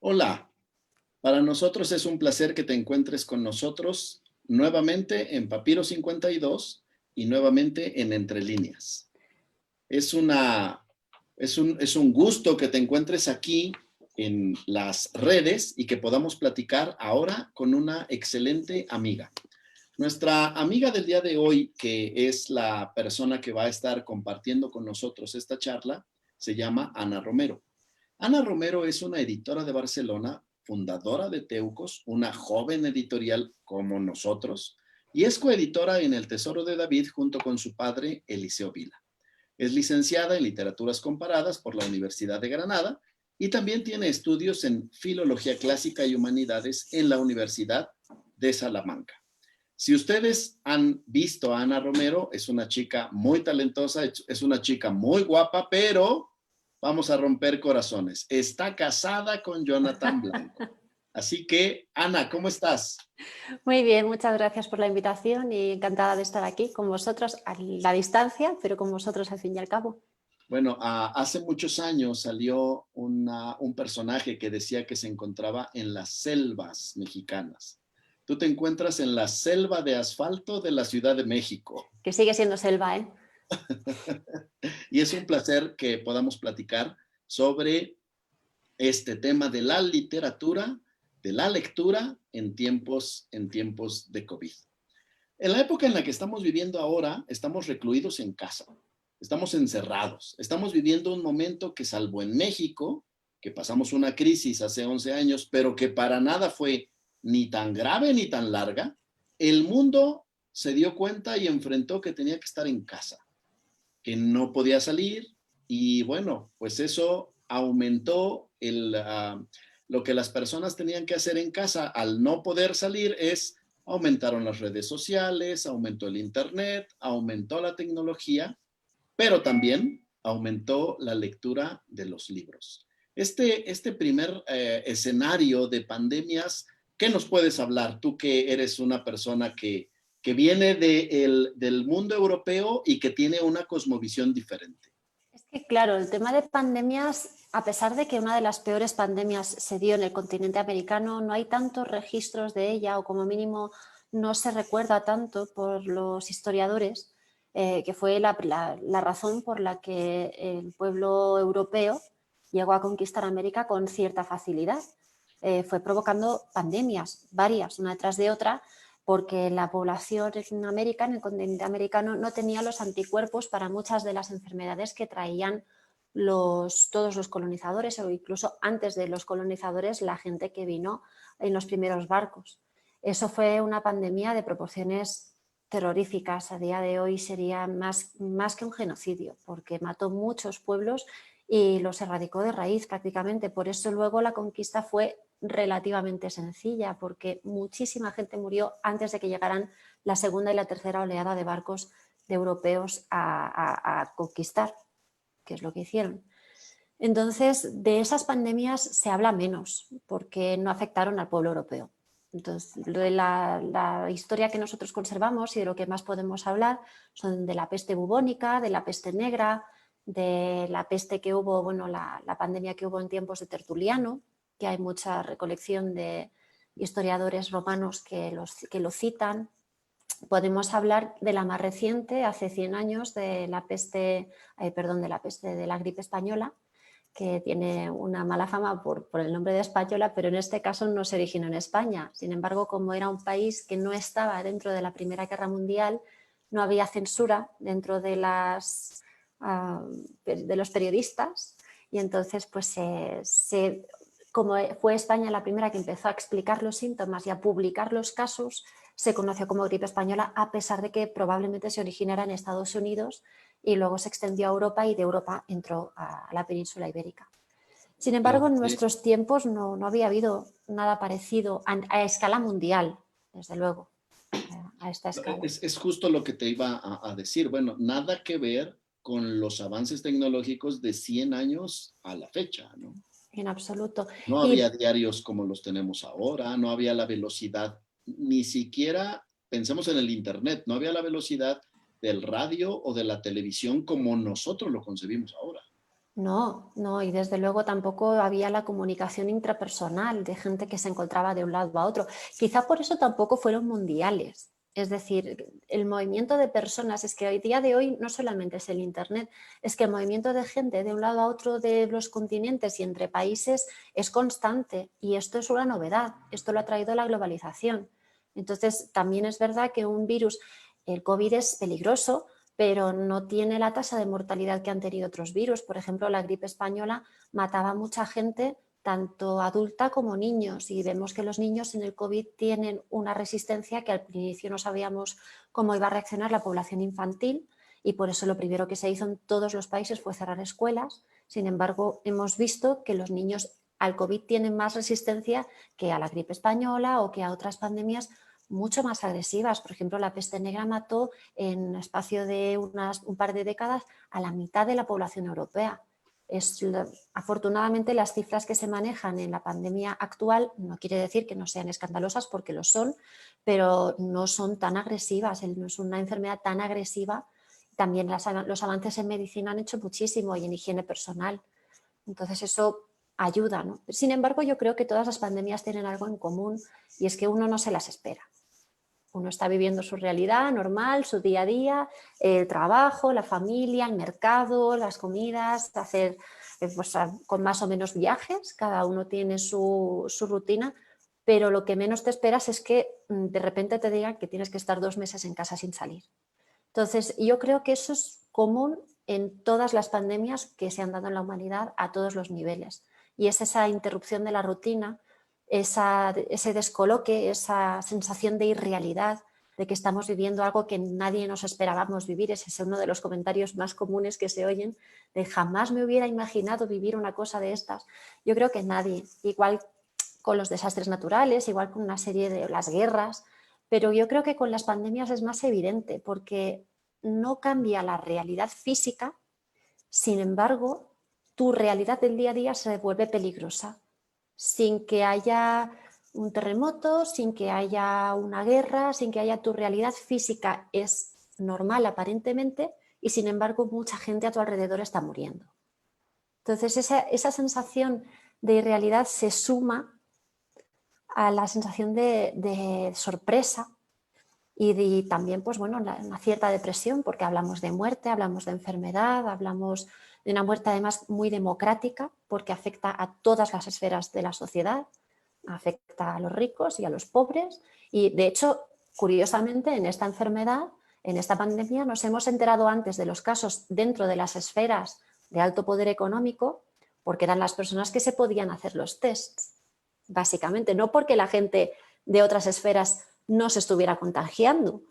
Hola, para nosotros es un placer que te encuentres con nosotros nuevamente en Papiro 52 y nuevamente en Entre Líneas. Es, una, es un gusto que te encuentres aquí en las redes y que podamos platicar ahora con una excelente amiga. Nuestra amiga del día de hoy, que es la persona que va a estar compartiendo con nosotros esta charla, se llama Ana Romero. Ana Romero es una editora de Barcelona, fundadora de Teucos, una joven editorial como nosotros, y es coeditora en El Tesoro de David junto con su padre, Eliseo Vila. Es licenciada en Literaturas Comparadas por la Universidad de Granada y también tiene estudios en Filología Clásica y Humanidades en la Universidad de Salamanca. Si ustedes han visto a Ana Romero, es una chica muy talentosa, es una chica muy guapa, pero vamos a romper corazones. Está casada con Jonathan Blanco. Así que, Ana, ¿cómo estás? Muy bien, muchas gracias por la invitación y encantada de estar aquí con vosotros a la distancia, pero con vosotros al fin y al cabo. Bueno, hace muchos años salió un personaje que decía que se encontraba en las selvas mexicanas. Tú te encuentras en la selva de asfalto de la Ciudad de México. Que sigue siendo selva, ¿eh? Y es un placer que podamos platicar sobre este tema de la literatura, de la lectura en tiempos de COVID. En la época en la que estamos viviendo ahora, estamos recluidos en casa, estamos encerrados, estamos viviendo un momento que salvo en México, que pasamos una crisis hace 11 años, pero que para nada fue ni tan grave ni tan larga, el mundo se dio cuenta y enfrentó que tenía que estar en casa, que no podía salir y bueno, pues eso aumentó lo que las personas tenían que hacer en casa al no poder salir es aumentaron las redes sociales, aumentó el internet, aumentó la tecnología, pero también aumentó la lectura de los libros. Este primer escenario de pandemias, ¿qué nos puedes hablar? Tú que eres una persona que viene del mundo europeo y que tiene una cosmovisión diferente. Es que, claro, el tema de pandemias, a pesar de que una de las peores pandemias se dio en el continente americano, no hay tantos registros de ella o como mínimo no se recuerda tanto por los historiadores, que fue la razón por la que el pueblo europeo llegó a conquistar América con cierta facilidad. Fue provocando pandemias, varias, una detrás de otra, porque la población en América, en el continente americano, no tenía los anticuerpos para muchas de las enfermedades que traían todos los colonizadores o incluso antes de los colonizadores la gente que vino en los primeros barcos. Eso fue una pandemia de proporciones terroríficas. A día de hoy sería más que un genocidio porque mató muchos pueblos y los erradicó de raíz prácticamente. Por eso luego la conquista fue relativamente sencilla porque muchísima gente murió antes de que llegaran la segunda y la tercera oleada de barcos de europeos a conquistar, que es lo que hicieron. Entonces, de esas pandemias se habla menos porque no afectaron al pueblo europeo. Entonces, de la historia que nosotros conservamos y de lo que más podemos hablar son de la peste bubónica, de la peste negra, de la peste que hubo, bueno, la pandemia que hubo en tiempos de Tertuliano, que hay mucha recolección de historiadores romanos que lo citan. Podemos hablar de la más reciente, hace 100 años, de la gripe española, que tiene una mala fama por el nombre de española, pero en este caso no se originó en España. Sin embargo, como era un país que no estaba dentro de la Primera Guerra Mundial, no había censura dentro de los periodistas y entonces pues como fue España la primera que empezó a explicar los síntomas y a publicar los casos, se conoció como gripe española a pesar de que probablemente se originara en Estados Unidos y luego se extendió a Europa y de Europa entró a la península ibérica. Sin embargo, en nuestros tiempos no había habido nada parecido a escala mundial, desde luego, a esta escala. Es justo lo que te iba a decir. Bueno, nada que ver con los avances tecnológicos de 100 años a la fecha, ¿no? En absoluto. No había diarios como los tenemos ahora, no había la velocidad, ni siquiera pensemos en el internet, no había la velocidad del radio o de la televisión como nosotros lo concebimos ahora. No, no, y desde luego tampoco había la comunicación intrapersonal de gente que se encontraba de un lado a otro. Quizá por eso tampoco fueron mundiales. Es decir, el movimiento de personas, es que hoy día de hoy no solamente es el Internet, es que el movimiento de gente de un lado a otro de los continentes y entre países es constante y esto es una novedad, esto lo ha traído la globalización. Entonces, también es verdad que un virus, el COVID es peligroso, pero no tiene la tasa de mortalidad que han tenido otros virus. Por ejemplo, la gripe española mataba a mucha gente, tanto adulta como niños, y vemos que los niños en el COVID tienen una resistencia que al inicio no sabíamos cómo iba a reaccionar la población infantil, y por eso lo primero que se hizo en todos los países fue cerrar escuelas. Sin embargo, hemos visto que los niños al COVID tienen más resistencia que a la gripe española o que a otras pandemias mucho más agresivas. Por ejemplo, la peste negra mató en un espacio de un par de décadas a la mitad de la población europea. Afortunadamente, las cifras que se manejan en la pandemia actual no quiere decir que no sean escandalosas, porque lo son, pero no son tan agresivas, no es una enfermedad tan agresiva. También los avances en medicina han hecho muchísimo y en higiene personal. Entonces eso ayuda, ¿no? Sin embargo, yo creo que todas las pandemias tienen algo en común y es que uno no se las espera. Uno está viviendo su realidad normal, su día a día, el trabajo, la familia, el mercado, las comidas, hacer pues, con más o menos viajes, cada uno tiene su rutina, pero lo que menos te esperas es que de repente te digan que tienes que estar 2 meses en casa sin salir. Entonces, yo creo que eso es común en todas las pandemias que se han dado en la humanidad a todos los niveles. Y es esa interrupción de la rutina, ese descoloque, esa sensación de irrealidad, de que estamos viviendo algo que nadie nos esperábamos vivir. Ese es uno de los comentarios más comunes que se oyen, de jamás me hubiera imaginado vivir una cosa de estas. Yo creo que nadie, igual con los desastres naturales, igual con una serie de las guerras, pero yo creo que con las pandemias es más evidente porque no cambia la realidad física, sin embargo, tu realidad del día a día se vuelve peligrosa, sin que haya un terremoto, sin que haya una guerra, sin que haya tu realidad física es normal aparentemente y sin embargo mucha gente a tu alrededor está muriendo. Entonces esa sensación de irrealidad se suma a la sensación de sorpresa y también, pues bueno, una cierta depresión, porque hablamos de muerte, hablamos de enfermedad, hablamos de una muerte además muy democrática, porque afecta a todas las esferas de la sociedad, afecta a los ricos y a los pobres. Y de hecho, curiosamente, en esta enfermedad, en esta pandemia, nos hemos enterado antes de los casos dentro de las esferas de alto poder económico, porque eran las personas que se podían hacer los tests, básicamente, no porque la gente de otras esferas no se estuviera contagiando,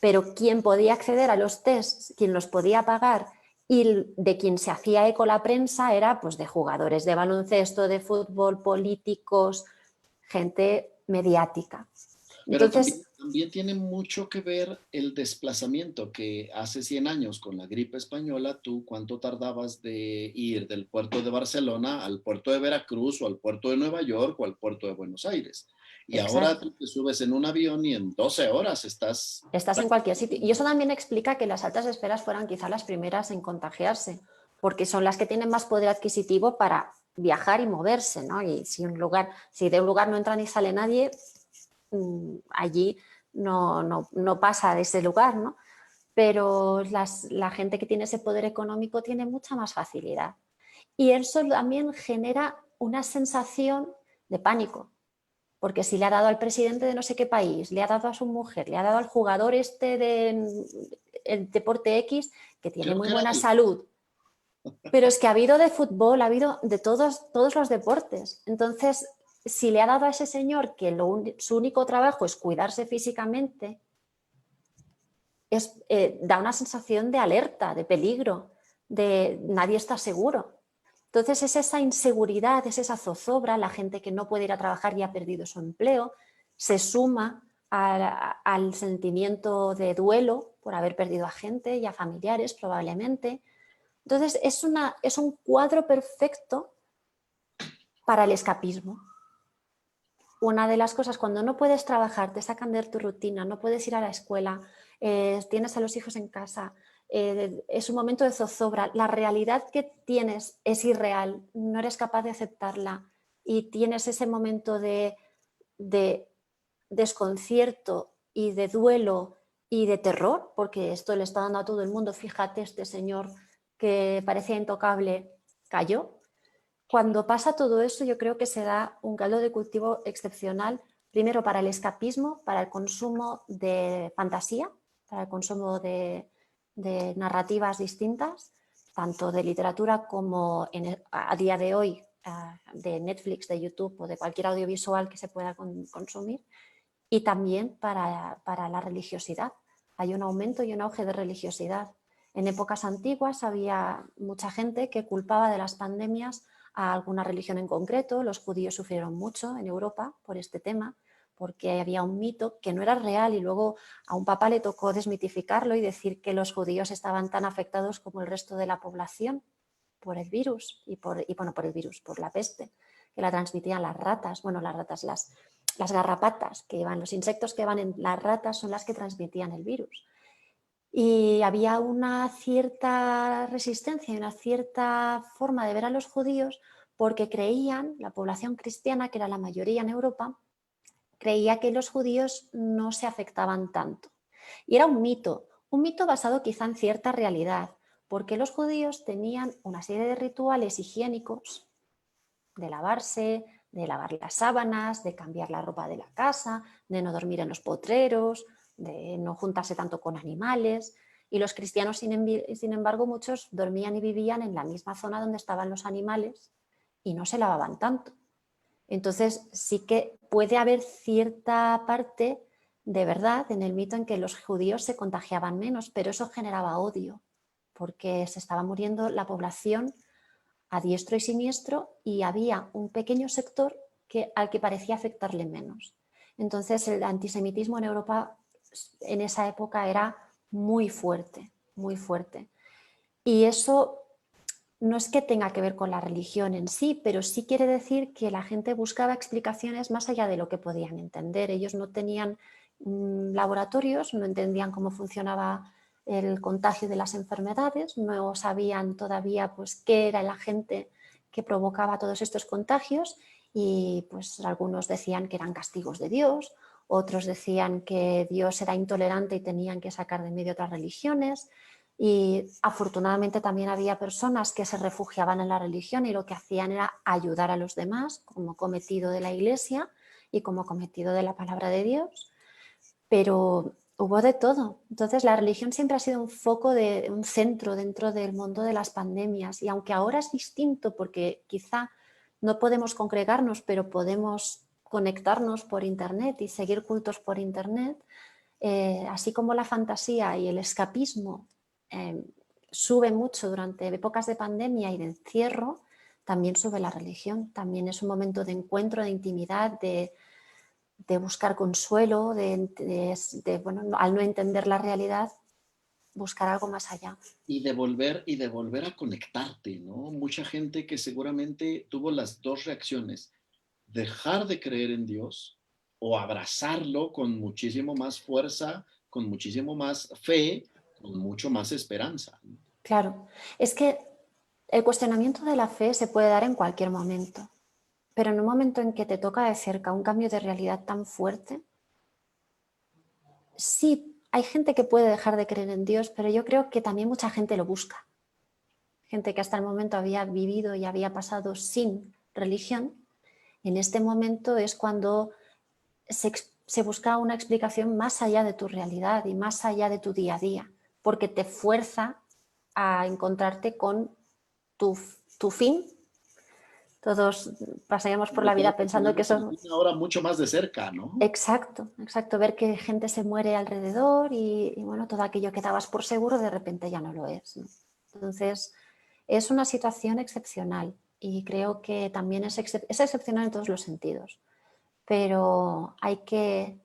pero quien podía acceder a los tests, quien los podía pagar y de quien se hacía eco la prensa era pues de jugadores de baloncesto, de fútbol, políticos, gente mediática. Pero Entonces, también tiene mucho que ver el desplazamiento que hace 100 años con la gripe española, tú cuánto tardabas de ir del puerto de Barcelona al puerto de Veracruz o al puerto de Nueva York o al puerto de Buenos Aires. Y ahora exacto, tú te subes en un avión y en 12 horas estás estás en cualquier sitio. Y prácticamente. eso también explica que las altas esferas fueran quizá las primeras en contagiarse, porque son las que tienen más poder adquisitivo para viajar y moverse, ¿no? Y si de un lugar no entra ni sale nadie, allí no pasa de ese lugar, ¿no? Pero la gente que tiene ese poder económico tiene mucha más facilidad. Y eso también genera una sensación de pánico, porque si le ha dado al presidente de no sé qué país, le ha dado a su mujer, le ha dado al jugador este del deporte X, que tiene Creo muy que era buena del... salud, pero es que ha habido de fútbol, ha habido de todos los deportes. Entonces, si le ha dado a ese señor que su único trabajo es cuidarse físicamente, da una sensación de alerta, de peligro, de nadie está seguro. Entonces es esa inseguridad, es esa zozobra, la gente que no puede ir a trabajar y ha perdido su empleo, se suma al sentimiento de duelo por haber perdido a gente y a familiares probablemente. Entonces es un cuadro perfecto para el escapismo. Una de las cosas, cuando no puedes trabajar, te sacan de tu rutina, no puedes ir a la escuela, tienes a los hijos en casa, es un momento de zozobra. La realidad que tienes es irreal, no eres capaz de aceptarla y tienes ese momento de desconcierto y de duelo y de terror, porque esto le está dando a todo el mundo. Fíjate, este señor que parecía intocable cayó. Cuando pasa todo eso, yo creo que se da un caldo de cultivo excepcional, primero para el escapismo, para el consumo de fantasía, para el consumo de narrativas distintas, tanto de literatura como a día de hoy de Netflix, de YouTube o de cualquier audiovisual que se pueda consumir, y también para la religiosidad. Hay un aumento y un auge de religiosidad. En épocas antiguas había mucha gente que culpaba de las pandemias a alguna religión en concreto. Los judíos sufrieron mucho en Europa por este tema, porque había un mito que no era real y luego a un papa le tocó desmitificarlo y decir que los judíos estaban tan afectados como el resto de la población por el virus por la peste, que la transmitían las ratas, las garrapatas, los insectos que van en las ratas son las que transmitían el virus. Y había una cierta resistencia y una cierta forma de ver a los judíos porque creían, la población cristiana, que era la mayoría en Europa, creía que los judíos no se afectaban tanto. Y era un mito basado quizá en cierta realidad, porque los judíos tenían una serie de rituales higiénicos, de lavarse, de lavar las sábanas, de cambiar la ropa de la casa, de no dormir en los potreros, de no juntarse tanto con animales. Y los cristianos, sin embargo, muchos dormían y vivían en la misma zona donde estaban los animales y no se lavaban tanto. Entonces sí que puede haber cierta parte de verdad en el mito en que los judíos se contagiaban menos, pero eso generaba odio, porque se estaba muriendo la población a diestro y siniestro y había un pequeño sector al que parecía afectarle menos. Entonces el antisemitismo en Europa en esa época era muy fuerte, muy fuerte. Y eso no es que tenga que ver con la religión en sí, pero sí quiere decir que la gente buscaba explicaciones más allá de lo que podían entender. Ellos no tenían laboratorios, no entendían cómo funcionaba el contagio de las enfermedades, no sabían todavía pues, qué era el agente que provocaba todos estos contagios y pues algunos decían que eran castigos de Dios, otros decían que Dios era intolerante y tenían que sacar de medio otras religiones. Y afortunadamente también había personas que se refugiaban en la religión y lo que hacían era ayudar a los demás como cometido de la Iglesia y como cometido de la palabra de Dios, pero hubo de todo. Entonces la religión siempre ha sido un centro dentro del mundo de las pandemias y aunque ahora es distinto porque quizá no podemos congregarnos, pero podemos conectarnos por internet y seguir cultos por internet, así como la fantasía y el escapismo sube mucho durante épocas de pandemia y de encierro, también sube la religión, también es un momento de encuentro, de intimidad, de buscar consuelo, bueno, al no entender la realidad, buscar algo más allá. Y de volver a conectarte, ¿no? Mucha gente que seguramente tuvo las dos reacciones, dejar de creer en Dios o abrazarlo con muchísimo más fuerza, con muchísimo más fe, con mucho más esperanza, ¿no? Claro, es que el cuestionamiento de la fe se puede dar en cualquier momento, pero en un momento en que te toca de cerca un cambio de realidad tan fuerte, sí, hay gente que puede dejar de creer en Dios, pero yo creo que también mucha gente lo busca. Gente que hasta el momento había vivido y había pasado sin religión, en este momento es cuando se busca una explicación más allá de tu realidad y más allá de tu día a día, porque te fuerza a encontrarte con tu fin. Todos pasaríamos por Sobre la vida todo que pensando que tenemos el eso... fin ahora mucho más de cerca, ¿no? Exacto, exacto. Ver que gente se muere alrededor y bueno, todo aquello que dabas por seguro de repente ya no lo es, ¿no? Entonces, es una situación excepcional y creo que también es excepcional en todos los sentidos, pero hay que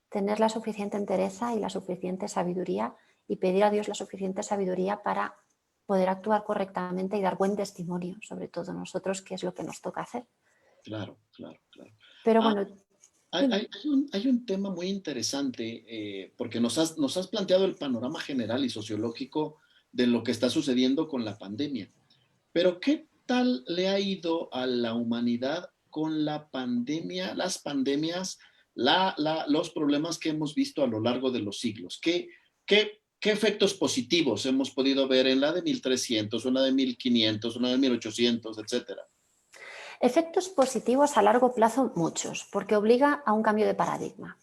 tener la suficiente entereza y la suficiente sabiduría y pedir a Dios la suficiente sabiduría para poder actuar correctamente y dar buen testimonio, sobre todo nosotros, que es lo que nos toca hacer. Claro, claro, claro. Pero Ah, bueno, hay, hay un tema muy interesante, porque nos has planteado el panorama general y sociológico de lo que está sucediendo con la pandemia. Pero ¿qué tal le ha ido a la humanidad con la pandemia, las pandemias, los problemas que hemos visto a lo largo de los siglos? ¿Qué efectos positivos hemos podido ver en la de 1300, una de 1500, una de 1800, etcétera? Efectos positivos a largo plazo, muchos, porque obliga a un cambio de paradigma.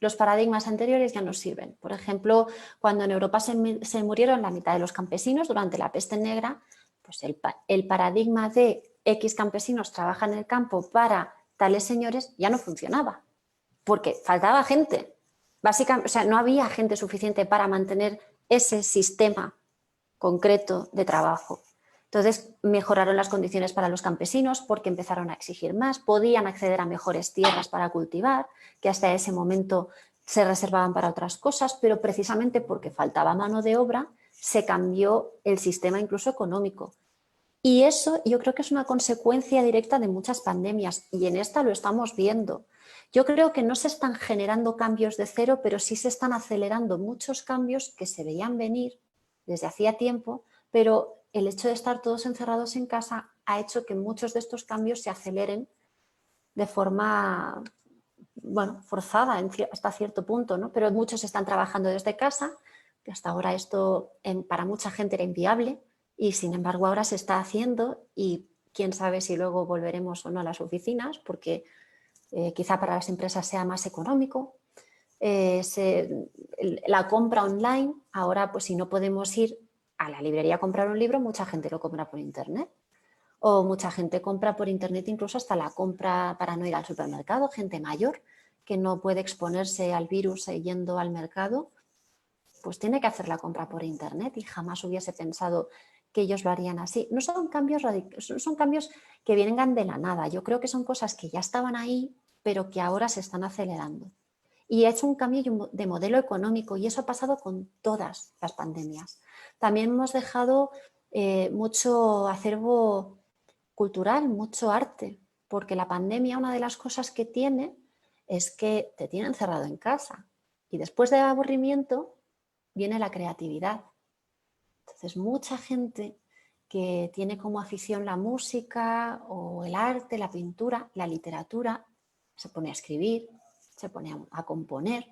Los paradigmas anteriores ya no sirven. Por ejemplo, cuando en Europa se murieron la mitad de los campesinos durante la peste negra, pues el paradigma de X campesinos trabajan en el campo para tales señores ya no funcionaba, porque faltaba gente. Básicamente, o sea, no había gente suficiente para mantener ese sistema concreto de trabajo. Entonces mejoraron las condiciones para los campesinos porque empezaron a exigir más, podían acceder a mejores tierras para cultivar, que hasta ese momento se reservaban para otras cosas, pero precisamente porque faltaba mano de obra se cambió el sistema incluso económico. Y eso yo creo que es una consecuencia directa de muchas pandemias y en esta lo estamos viendo. Yo creo que no se están generando cambios de cero, pero sí se están acelerando muchos cambios que se veían venir desde hacía tiempo, pero el hecho de estar todos encerrados en casa ha hecho que muchos de estos cambios se aceleren de forma, bueno, forzada hasta cierto punto, ¿no? Pero muchos están trabajando desde casa, que hasta ahora esto para mucha gente era inviable y sin embargo ahora se está haciendo y quién sabe si luego volveremos o no a las oficinas porque quizá para las empresas sea más económico. La compra online, ahora pues si no podemos ir a la librería a comprar un libro, mucha gente lo compra por internet. O mucha gente compra por internet incluso hasta la compra para no ir al supermercado, gente mayor que no puede exponerse al virus yendo al mercado, pues tiene que hacer la compra por internet y jamás hubiese pensado que ellos lo harían así. No son cambios son cambios que vengan de la nada. Yo creo que son cosas que ya estaban ahí, pero que ahora se están acelerando. Y ha hecho un cambio de modelo económico y eso ha pasado con todas las pandemias. También hemos dejado mucho acervo cultural, mucho arte, porque la pandemia una de las cosas que tiene es que te tiene encerrado en casa y después del aburrimiento viene la creatividad. Entonces mucha gente que tiene como afición la música o el arte, la pintura, la literatura, se pone a escribir, se pone a componer,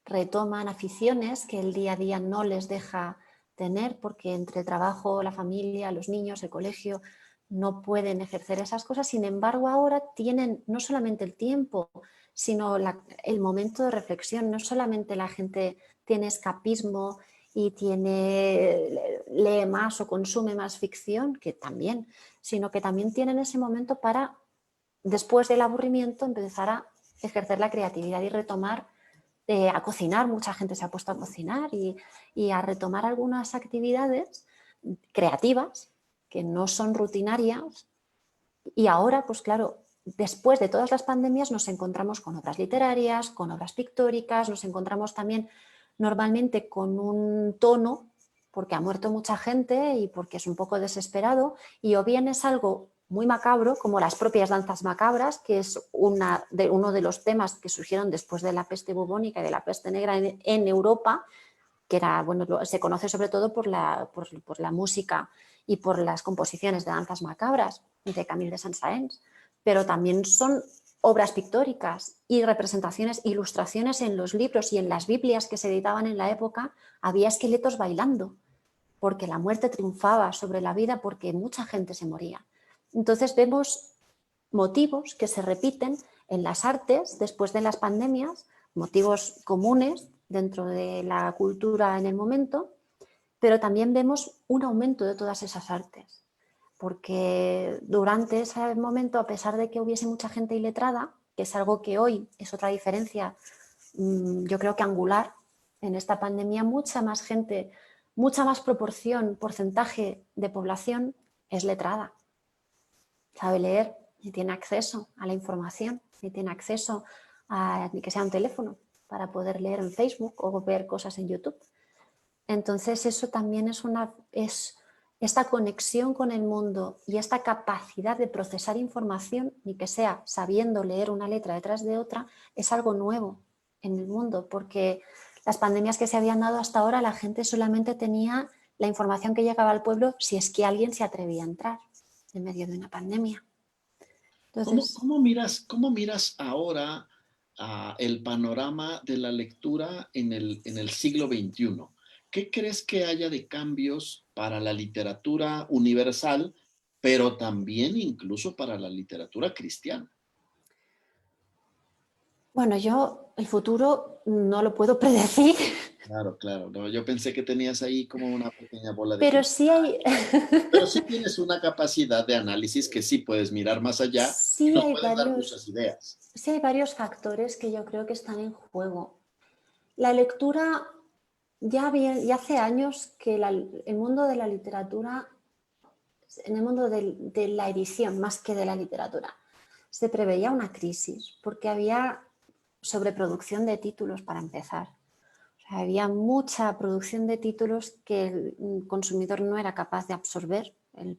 retoman aficiones que el día a día no les deja tener porque entre el trabajo, la familia, los niños, el colegio, no pueden ejercer esas cosas. Sin embargo, ahora tienen no solamente el tiempo, sino el momento de reflexión. No solamente la gente tiene escapismo y lee más o consume más ficción, que también, sino que también tienen ese momento para, después del aburrimiento, empezar a ejercer la creatividad y retomar a cocinar. Mucha gente se ha puesto a cocinar y a retomar algunas actividades creativas que no son rutinarias. Y ahora, pues claro, después de todas las pandemias nos encontramos con obras literarias, con obras pictóricas, nos encontramos también normalmente con un tono, porque ha muerto mucha gente y porque es un poco desesperado, y o bien es algo muy macabro, como las propias danzas macabras, que es uno de los temas que surgieron después de la peste bubónica y de la peste negra en Europa, que era, bueno, se conoce sobre todo por la música y por las composiciones de danzas macabras de Camille de Saint-Saëns, pero también son obras pictóricas y representaciones, ilustraciones en los libros y en las Biblias que se editaban en la época, había esqueletos bailando, porque la muerte triunfaba sobre la vida, porque mucha gente se moría. Entonces vemos motivos que se repiten en las artes después de las pandemias, motivos comunes dentro de la cultura en el momento, pero también vemos un aumento de todas esas artes, porque durante ese momento, a pesar de que hubiese mucha gente iletrada, que es algo que hoy es otra diferencia, yo creo que angular, en esta pandemia mucha más gente, mucha más proporción, porcentaje de población es letrada, sabe leer y tiene acceso a la información y tiene acceso a ni que sea un teléfono para poder leer en Facebook o ver cosas en YouTube. Entonces eso también es esta conexión con el mundo y esta capacidad de procesar información, ni que sea sabiendo leer una letra detrás de otra, es algo nuevo en el mundo, porque las pandemias que se habían dado hasta ahora la gente solamente tenía la información que llegaba al pueblo si es que alguien se atrevía a entrar en medio de una pandemia. Entonces, ¿Cómo miras ahora el panorama de la lectura en el siglo XXI? ¿Qué crees que haya de cambios para la literatura universal, pero también incluso para la literatura cristiana? bueno, yo el futuro no lo puedo predecir, Claro, claro. No, yo pensé que tenías ahí como una pequeña bola de pero cristal, sí hay, pero sí tienes una capacidad de análisis que sí puedes mirar más allá y sí nos hay puedes dar varios, muchas ideas. sí hay varios factores que yo creo que están en juego. La lectura, ya hace años que el mundo de la literatura, en el mundo de la edición más que de la literatura, se preveía una crisis porque había sobreproducción de títulos para empezar. O sea, había mucha producción de títulos que el consumidor no era capaz de absorber, el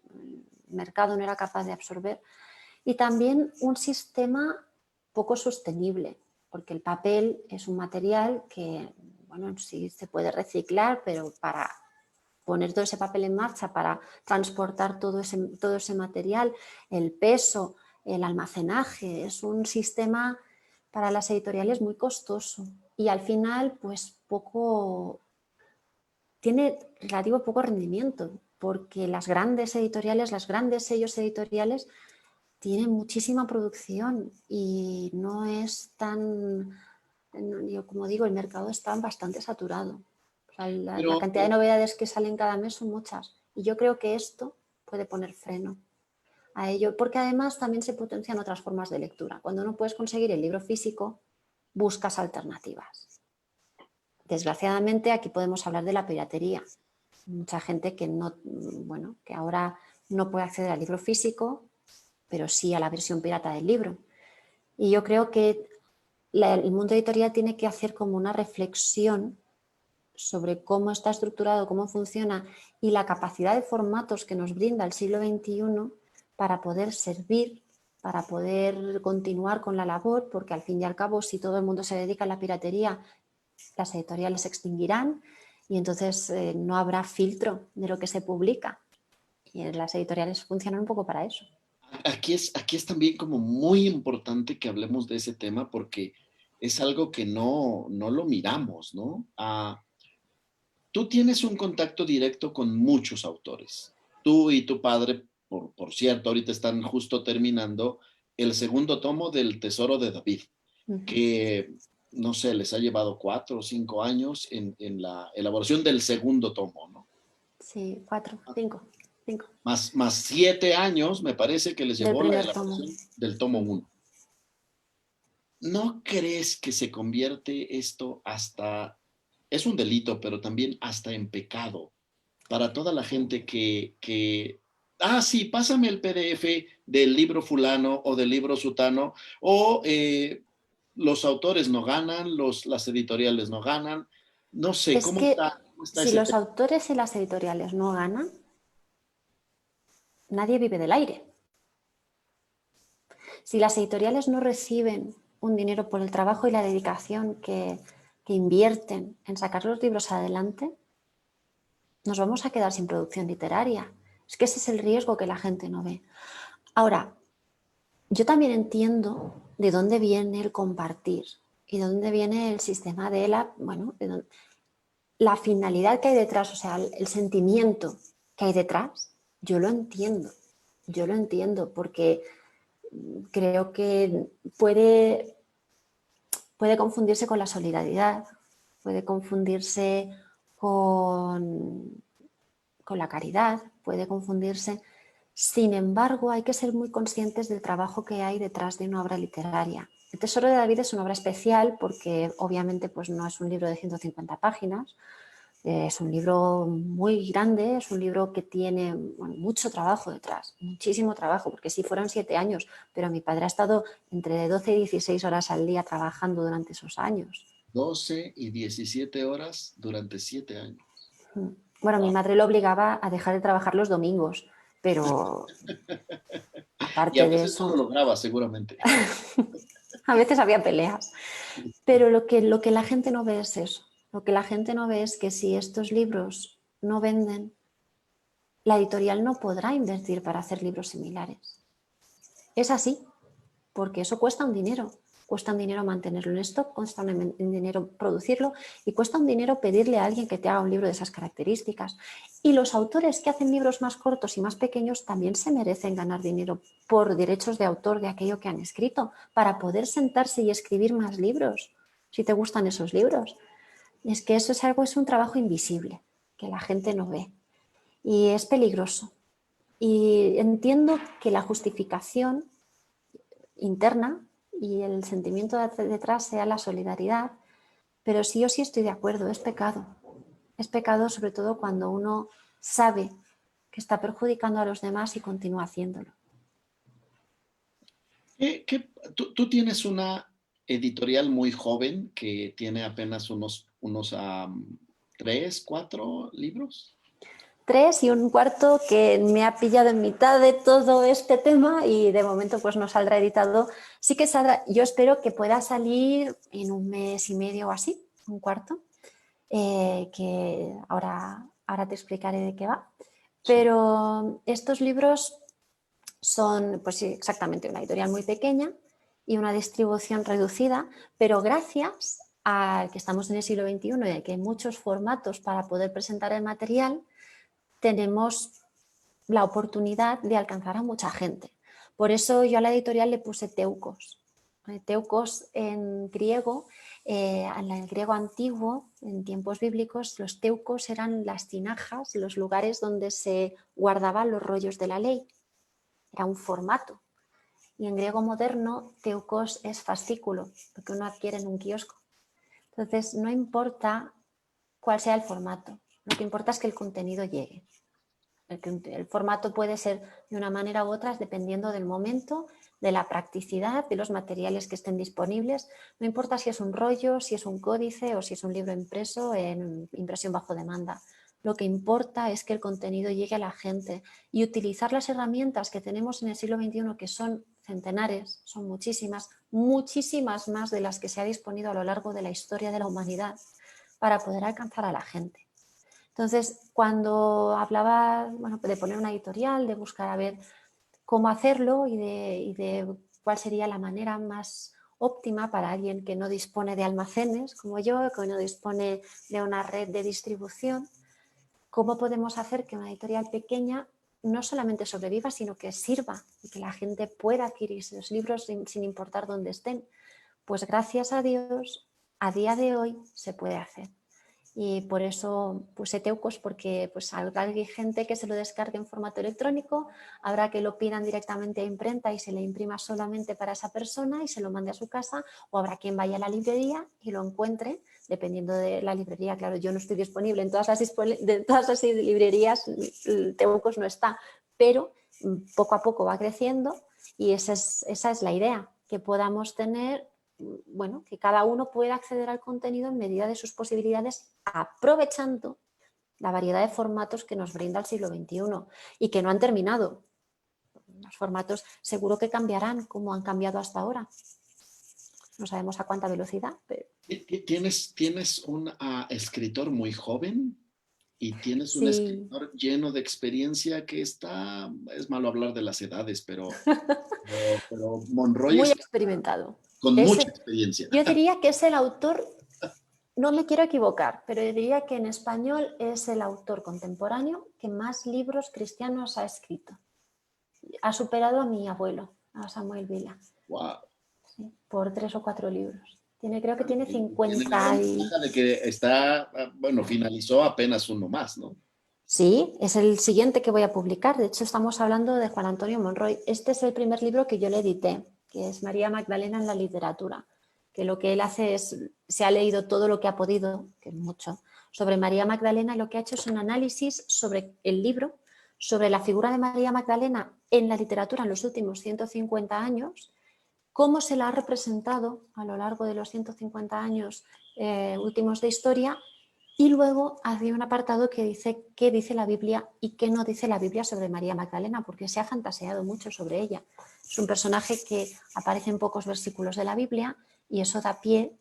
mercado no era capaz de absorber, y también un sistema poco sostenible, porque el papel es un material que, bueno, sí se puede reciclar, pero para poner todo ese papel en marcha, para transportar todo ese material, el peso, el almacenaje, es un sistema para las editoriales muy costoso y al final pues tiene relativo poco rendimiento porque las grandes editoriales, los grandes sellos editoriales tienen muchísima producción y no es tan, yo como digo, el mercado está bastante saturado. O sea, la Pero, cantidad de novedades que salen cada mes son muchas y yo creo que esto puede poner freno a ello, porque además también se potencian otras formas de lectura. Cuando no puedes conseguir el libro físico, buscas alternativas. Desgraciadamente aquí podemos hablar de la piratería. Mucha gente que no, bueno, que ahora no puede acceder al libro físico, pero sí a la versión pirata del libro. Y yo creo que el mundo editorial tiene que hacer como una reflexión sobre cómo está estructurado, cómo funciona y la capacidad de formatos que nos brinda el siglo XXI para poder servir, para poder continuar con la labor, porque al fin y al cabo, si todo el mundo se dedica a la piratería, las editoriales se extinguirán y entonces no habrá filtro de lo que se publica. Y las editoriales funcionan un poco para eso. aquí es también como muy importante que hablemos de ese tema porque es algo que no lo miramos, ¿no? Tú tienes un contacto directo con muchos autores. Tú y tu padre, por cierto, ahorita están justo terminando el segundo tomo del Tesoro de David, que no sé, les ha llevado 4 o 5 años en la elaboración del segundo tomo, ¿no? Sí, 4, 5, 5. Más 7 años, me parece que les Del llevó la primer tomo. elaboración del tomo uno. ¿No crees que se convierte esto hasta, es un delito, pero también hasta en pecado para toda la gente sí, pásame el PDF del libro fulano o del libro sutano, o los autores no ganan, las editoriales no ganan, no sé, Es que cómo está si ese los tema? autores y las editoriales no ganan, nadie vive del aire. Si las editoriales no reciben un dinero por el trabajo y la dedicación que invierten en sacar los libros adelante, nos vamos a quedar sin producción literaria. Es que ese es el riesgo que la gente no ve. Ahora, yo también entiendo de dónde viene el compartir y de dónde viene el sistema de la finalidad que hay detrás, o sea, el sentimiento que hay detrás, yo lo entiendo porque creo que puede confundirse con la solidaridad, puede confundirse con la caridad, puede confundirse. Sin embargo, hay que ser muy conscientes del trabajo que hay detrás de una obra literaria. El Tesoro de David es una obra especial porque obviamente pues, no es un libro de 150 páginas, es un libro muy grande, es un libro que tiene mucho trabajo detrás, muchísimo trabajo, porque sí fueron 7 años, pero mi padre ha estado entre 12 y 16 horas al día trabajando durante esos años. 12 y 17 horas durante 7 años. Bueno, mi Wow. madre lo obligaba a dejar de trabajar los domingos, pero Y a aparte de veces no lo eso, lograba, seguramente. a veces había peleas. Pero lo que la gente no ve es eso. Lo que la gente no ve es que si estos libros no venden, la editorial no podrá invertir para hacer libros similares. Es así, porque eso cuesta un dinero. Cuesta un dinero mantenerlo en stock, cuesta un dinero producirlo y cuesta un dinero pedirle a alguien que te haga un libro de esas características. Y los autores que hacen libros más cortos y más pequeños también se merecen ganar dinero por derechos de autor de aquello que han escrito, para poder sentarse y escribir más libros, si te gustan esos libros. Es que eso es un trabajo invisible, que la gente no ve. Y es peligroso. Y entiendo que la justificación interna y el sentimiento detrás sea la solidaridad, pero sí, yo sí estoy de acuerdo, es pecado. Es pecado sobre todo cuando uno sabe que está perjudicando a los demás y continúa haciéndolo. Tú tienes una editorial muy joven que tiene apenas unos 3, 4 libros. 3 y un cuarto que me ha pillado en mitad de todo este tema y de momento pues no saldrá editado. Sí que saldrá, yo espero que pueda salir en un mes y medio o así, un cuarto, que ahora te explicaré de qué va. Pero estos libros son, pues sí, exactamente, una editorial muy pequeña y una distribución reducida, pero gracias a que estamos en el siglo XXI y que hay muchos formatos para poder presentar el material, tenemos la oportunidad de alcanzar a mucha gente. Por eso yo a la editorial le puse Teucos. Teucos en griego, en el griego antiguo, en tiempos bíblicos, los teucos eran las tinajas, los lugares donde se guardaban los rollos de la ley. Era un formato. Y en griego moderno, teucos es fascículo, lo que uno adquiere en un kiosco. Entonces, no importa cuál sea el formato, lo que importa es que el contenido llegue. El formato puede ser de una manera u otra dependiendo del momento, de la practicidad, de los materiales que estén disponibles. No importa si es un rollo, si es un códice o si es un libro impreso en impresión bajo demanda. Lo que importa es que el contenido llegue a la gente y utilizar las herramientas que tenemos en el siglo XXI, que son centenares, son muchísimas, muchísimas más de las que se ha disponido a lo largo de la historia de la humanidad, para poder alcanzar a la gente. Entonces, cuando hablaba de poner una editorial, de buscar a ver cómo hacerlo y de cuál sería la manera más óptima para alguien que no dispone de almacenes como yo, que no dispone de una red de distribución, cómo podemos hacer que una editorial pequeña no solamente sobreviva, sino que sirva y que la gente pueda adquirir esos libros sin importar dónde estén. Pues gracias a Dios, a día de hoy se puede hacer. Y por eso puse Teucos, porque pues habrá gente que se lo descargue en formato electrónico, habrá que lo pidan directamente a imprenta y se le imprima solamente para esa persona y se lo mande a su casa, o habrá quien vaya a la librería y lo encuentre, dependiendo de la librería. Claro, yo no estoy disponible en todas las librerías, Teucos no está, pero poco a poco va creciendo y esa es la idea, que podamos tener, que cada uno pueda acceder al contenido en medida de sus posibilidades, aprovechando la variedad de formatos que nos brinda el siglo XXI y que no han terminado. Los formatos seguro que cambiarán como han cambiado hasta ahora. No sabemos a cuánta velocidad, pero... ¿Tienes un escritor muy joven y tienes un Sí. escritor lleno de experiencia que está, es malo hablar de las edades, pero Monroy Muy está experimentado. con mucha experiencia. Yo diría que es el autor, no me quiero equivocar, pero yo diría que en español es el autor contemporáneo que más libros cristianos ha escrito. Ha superado a mi abuelo, a Samuel Vila. Wow. Sí, por 3 o 4 libros. Creo que tiene Tiene 50 la y... ventaja de que está, finalizó apenas uno más, ¿no? Sí, es el siguiente que voy a publicar. De hecho, estamos hablando de Juan Antonio Monroy. Este es el primer libro que yo le edité, que es María Magdalena en la literatura, que lo que él hace es, se ha leído todo lo que ha podido, que es mucho, sobre María Magdalena, y lo que ha hecho es un análisis sobre el libro, sobre la figura de María Magdalena en la literatura en los últimos 150 años, cómo se la ha representado a lo largo de los 150 años últimos de historia, y luego había un apartado que dice qué dice la Biblia y qué no dice la Biblia sobre María Magdalena, porque se ha fantaseado mucho sobre ella. Es un personaje que aparece en pocos versículos de la Biblia y eso da pie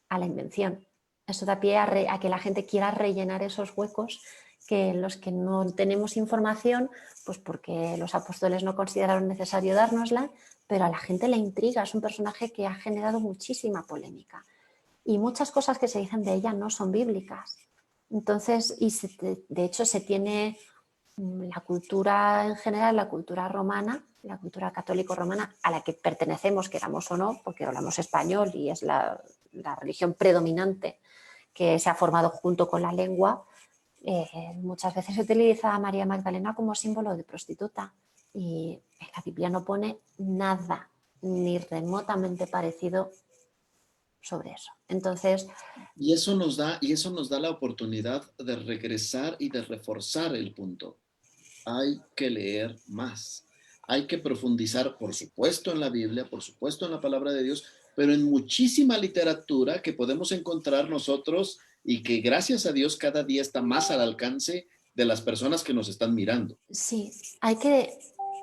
a la invención. Eso da pie a que la gente quiera rellenar esos huecos que en los que no tenemos información, pues porque los apóstoles no consideraron necesario dárnosla, pero a la gente le intriga, es un personaje que ha generado muchísima polémica y muchas cosas que se dicen de ella no son bíblicas. Entonces, de hecho se tiene la cultura en general, la cultura romana, la cultura católico-romana, a la que pertenecemos, queramos o no, porque hablamos español y es la religión predominante que se ha formado junto con la lengua, muchas veces se utiliza a María Magdalena como símbolo de prostituta y en la Biblia no pone nada ni remotamente parecido sobre eso. Entonces, Y eso nos da la oportunidad de regresar y de reforzar el punto. Hay que leer más. Hay que profundizar, por supuesto, en la Biblia, por supuesto, en la palabra de Dios, pero en muchísima literatura que podemos encontrar nosotros y que gracias a Dios cada día está más al alcance de las personas que nos están mirando. sí,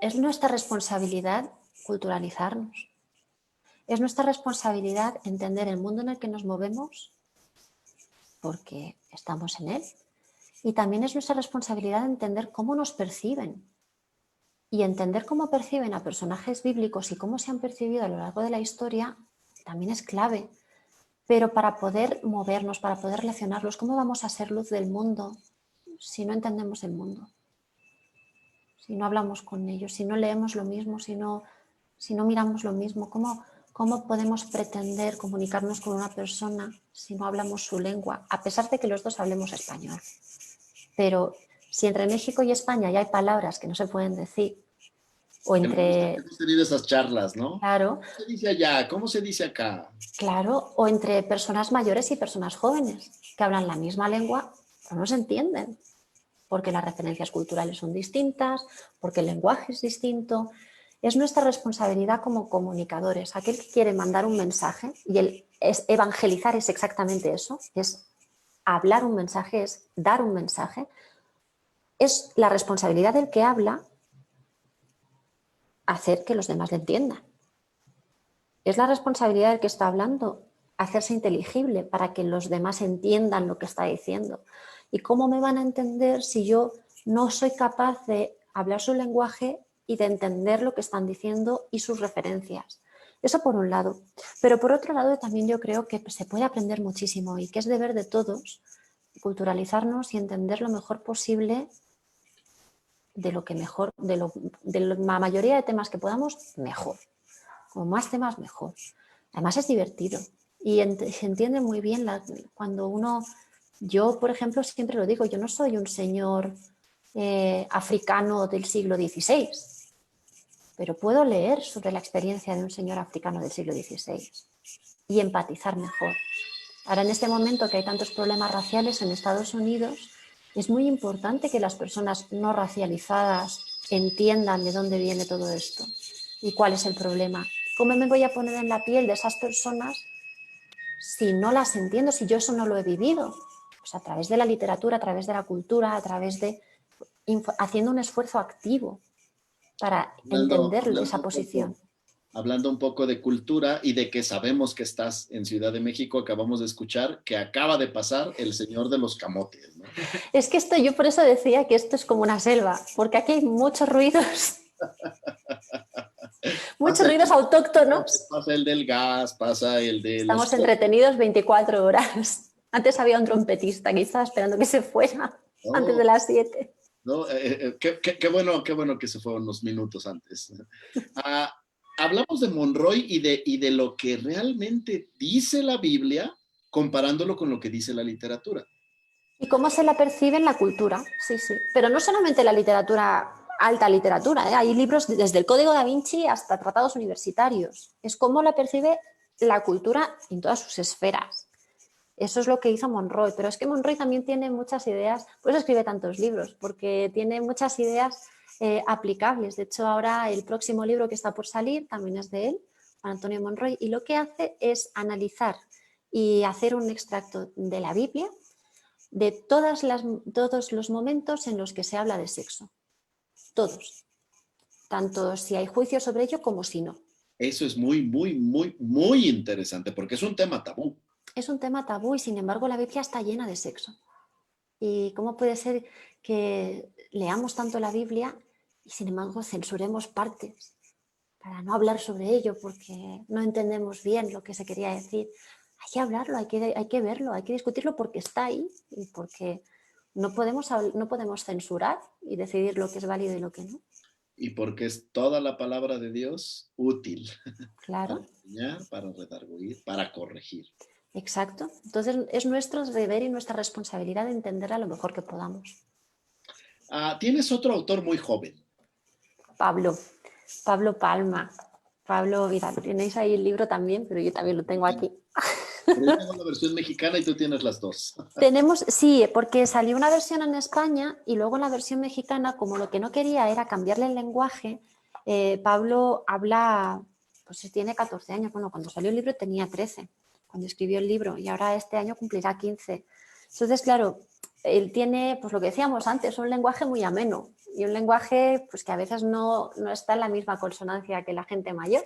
es nuestra responsabilidad culturalizarnos. Es nuestra responsabilidad entender el mundo en el que nos movemos porque estamos en él. Y también es nuestra responsabilidad entender cómo nos perciben. Y entender cómo perciben a personajes bíblicos y cómo se han percibido a lo largo de la historia también es clave. Pero para poder movernos, para poder relacionarlos, ¿cómo vamos a ser luz del mundo si no entendemos el mundo? Si no hablamos con ellos, si no leemos lo mismo, si no miramos lo mismo, ¿cómo podemos pretender comunicarnos con una persona si no hablamos su lengua? A pesar de que los dos hablemos español. Pero si entre México y España ya hay palabras que no se pueden decir, o Que entre, hemos tenido esas charlas, ¿no? claro, ¿Cómo se dice allá? ¿Cómo se dice acá? claro, o entre personas mayores y personas jóvenes que hablan la misma lengua, pero no se entienden, porque las referencias culturales son distintas, porque el lenguaje es distinto. Es nuestra responsabilidad como comunicadores. Aquel que quiere mandar un mensaje, y evangelizar es exactamente eso, es hablar un mensaje, es dar un mensaje, es la responsabilidad del que habla hacer que los demás le entiendan. Es la responsabilidad del que está hablando hacerse inteligible para que los demás entiendan lo que está diciendo. ¿Y cómo me van a entender si yo no soy capaz de hablar su lenguaje y de entender lo que están diciendo y sus referencias? Eso por un lado. Pero por otro lado también yo creo que se puede aprender muchísimo y que es deber de todos culturalizarnos y entender lo mejor posible de lo que mejor, de la mayoría de temas que podamos, mejor. Como más temas, mejor. Además es divertido y se entiende muy bien cuando uno... Yo, por ejemplo, siempre lo digo, yo no soy un señor africano del siglo XVI, pero puedo leer sobre la experiencia de un señor africano del siglo XVI y empatizar mejor. Ahora, en este momento que hay tantos problemas raciales en Estados Unidos, es muy importante que las personas no racializadas entiendan de dónde viene todo esto y cuál es el problema. ¿Cómo me voy a poner en la piel de esas personas si no las entiendo, si yo eso no lo he vivido? Pues a través de la literatura, a través de la cultura, a través de haciendo un esfuerzo activo para entender esa posición. Hablando un poco de cultura y de que sabemos que estás en Ciudad de México, acabamos de escuchar que acaba de pasar el señor de los camotes, ¿no? Es que yo por eso decía que esto es como una selva, porque aquí hay muchos ruidos, muchos ruidos autóctonos. Pasa el del gas, pasa el de los... Estamos entretenidos 24 horas. Antes había un trompetista que estaba esperando que se fuera antes de las 7. No, qué bueno que se fueron unos minutos antes. Hablamos de Monroy y de lo que realmente dice la Biblia comparándolo con lo que dice la literatura. Y cómo se la percibe en la cultura, sí, sí. Pero no solamente la literatura, alta literatura, ¿eh? Hay libros desde el Código da Vinci hasta tratados universitarios. Es cómo la percibe la cultura en todas sus esferas. Eso es lo que hizo Monroy, pero es que Monroy también tiene muchas ideas, por eso escribe tantos libros, porque tiene muchas ideas aplicables. De hecho, ahora el próximo libro que está por salir también es de él, Juan Antonio Monroy, y lo que hace es analizar y hacer un extracto de la Biblia de todos los momentos en los que se habla de sexo. Todos. Tanto si hay juicio sobre ello como si no. Eso es muy interesante porque es un tema tabú. Es un tema tabú y sin embargo la Biblia está llena de sexo. ¿Y cómo puede ser que leamos tanto la Biblia y sin embargo censuremos partes para no hablar sobre ello porque no entendemos bien lo que se quería decir. Hay que hablarlo, hay que verlo, hay que discutirlo porque está ahí y porque no podemos censurar y decidir lo que es válido y lo que no. Y porque es toda la palabra de Dios útil para Claro, enseñar, para redarguir, para corregir. exacto. Entonces es nuestro deber y nuestra responsabilidad de entenderla lo mejor que podamos. Tienes otro autor muy joven. Pablo Palma. Pablo, mira, tenéis ahí el libro también, pero yo también lo tengo aquí. Pero yo tengo la versión mexicana y tú tienes las dos. Sí, porque salió una versión en España y luego en la versión mexicana, como lo que no quería era cambiarle el lenguaje, Pablo habla, pues tiene 14 años, bueno, cuando salió el libro tenía 13, cuando escribió el libro, y ahora este año cumplirá 15. Entonces, claro, él tiene, pues lo que decíamos antes, un lenguaje muy ameno y un lenguaje pues que a veces no está en la misma consonancia que la gente mayor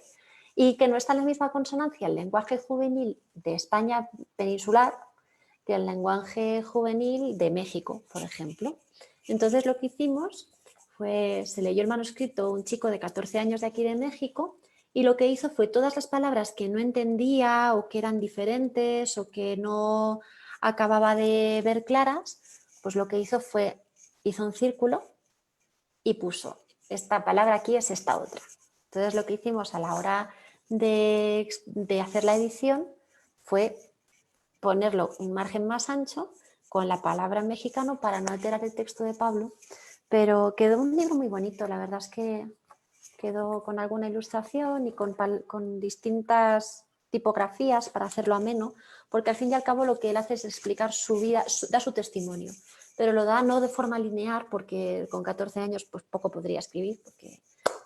y que no está en la misma consonancia el lenguaje juvenil de España peninsular que el lenguaje juvenil de México, por ejemplo. Entonces lo que hicimos fue, se leyó el manuscrito un chico de 14 años de aquí de México y lo que hizo fue todas las palabras que no entendía o que eran diferentes o que no acababa de ver claras, pues lo que hizo fue, hizo un círculo y puso, esta palabra aquí es esta otra. Entonces lo que hicimos a la hora de hacer la edición fue ponerlo un margen más ancho con la palabra en mexicano para no alterar el texto de Pablo, pero quedó un libro muy bonito, la verdad es que quedó con alguna ilustración y con distintas tipografías para hacerlo ameno, porque al fin y al cabo lo que él hace es explicar su vida, da su testimonio, pero lo da no de forma lineal, porque con 14 años pues poco podría escribir, porque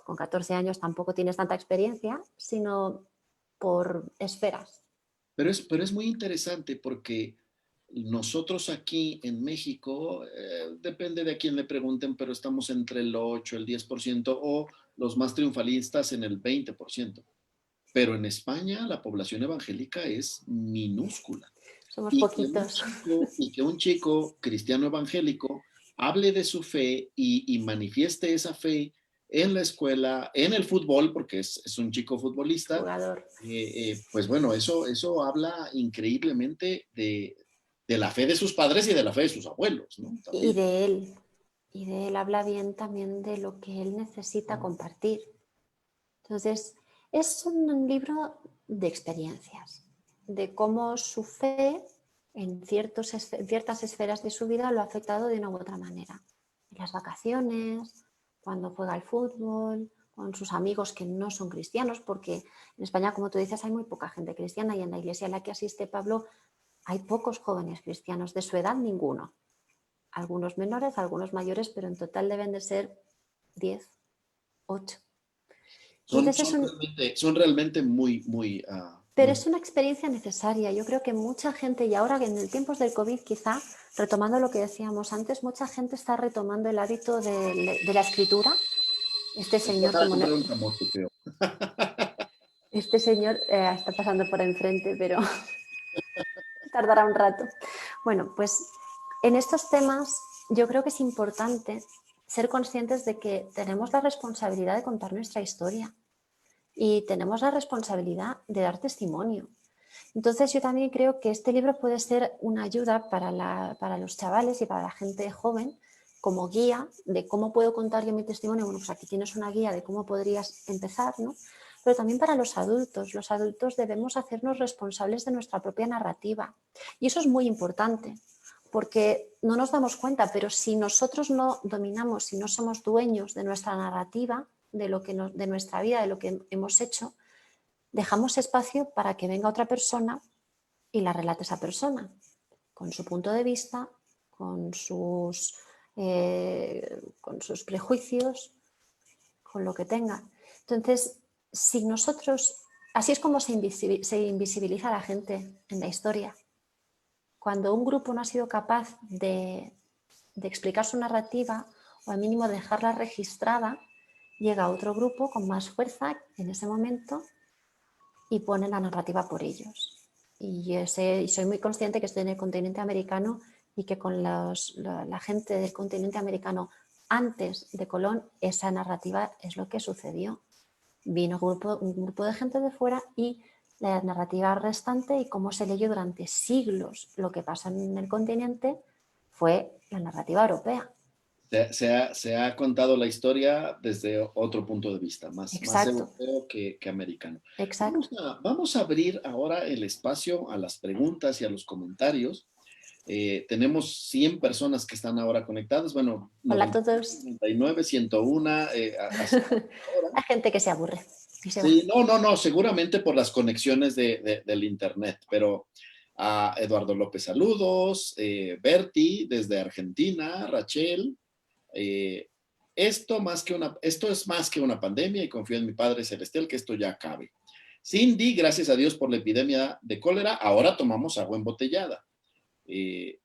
con 14 años tampoco tienes tanta experiencia, sino por esferas. Pero es muy interesante porque nosotros aquí en México, depende de a quién le pregunten, pero estamos entre el 8, el 10% o los más triunfalistas en el 20%. Pero en España la población evangélica es minúscula. Somos Y que poquitos. un chico cristiano evangélico hable de su fe y manifieste esa fe en la escuela, en el fútbol, porque es un chico futbolista, Jugador. pues bueno, eso habla increíblemente de la fe de sus padres y de la fe de sus abuelos, ¿no? Y También. de él. Y de él habla bien también de lo que él necesita compartir. Entonces, es un libro de experiencias, de cómo su fe en ciertas esferas de su vida lo ha afectado de una u otra manera. En las vacaciones, cuando juega al fútbol, con sus amigos que no son cristianos, porque en España, como tú dices, hay muy poca gente cristiana y en la iglesia a la que asiste Pablo hay pocos jóvenes cristianos, de su edad ninguno. Algunos menores, algunos mayores, pero en total deben de ser 10, 8. Entonces Son realmente muy, muy, pero muy. es una experiencia necesaria. Yo creo que mucha gente, y ahora en el tiempos del COVID quizá, retomando lo que decíamos antes, mucha gente está retomando el hábito de la escritura. Este Me señor, acaba de como no, comprar un camote, creo. este señor está pasando por enfrente, pero tardará un rato. Bueno, pues en estos temas yo creo que es importante ser conscientes de que tenemos la responsabilidad de contar nuestra historia y tenemos la responsabilidad de dar testimonio. Entonces yo también creo que este libro puede ser una ayuda para los chavales y para la gente joven como guía de cómo puedo contar yo mi testimonio. Bueno, pues aquí tienes una guía de cómo podrías empezar, ¿no? Pero también para los adultos. Los adultos debemos hacernos responsables de nuestra propia narrativa. Y eso es muy importante, porque no nos damos cuenta, pero si nosotros no dominamos, si no somos dueños de nuestra narrativa, de nuestra vida, de lo que hemos hecho, dejamos espacio para que venga otra persona y la relate esa persona, con su punto de vista, con sus prejuicios, con lo que tenga. Entonces, si nosotros, así es como se invisibiliza a la gente en la historia. Cuando un grupo no ha sido capaz de explicar su narrativa o al mínimo dejarla registrada, llega otro grupo con más fuerza en ese momento y pone la narrativa por ellos. Y soy muy consciente que estoy en el continente americano y que con la gente del continente americano antes de Colón, esa narrativa es lo que sucedió. Vino un grupo de gente de fuera y la narrativa restante y cómo se leyó durante siglos lo que pasó en el continente fue la narrativa europea. Se ha contado la historia desde otro punto de vista, más Exacto. europeo que americano. Exacto. Vamos a abrir ahora el espacio a las preguntas y a los comentarios. Tenemos 100 personas que están ahora conectadas. Bueno, Hola a todos. 99, 101. Hay gente que se aburre y se va. Sí, no, seguramente por las conexiones del internet, pero a Eduardo López, saludos, Berti desde Argentina, Rachel, esto es más que una pandemia y confío en mi Padre Celestial que esto ya acabe. Cindy, gracias a Dios por la epidemia de cólera, ahora tomamos agua embotellada.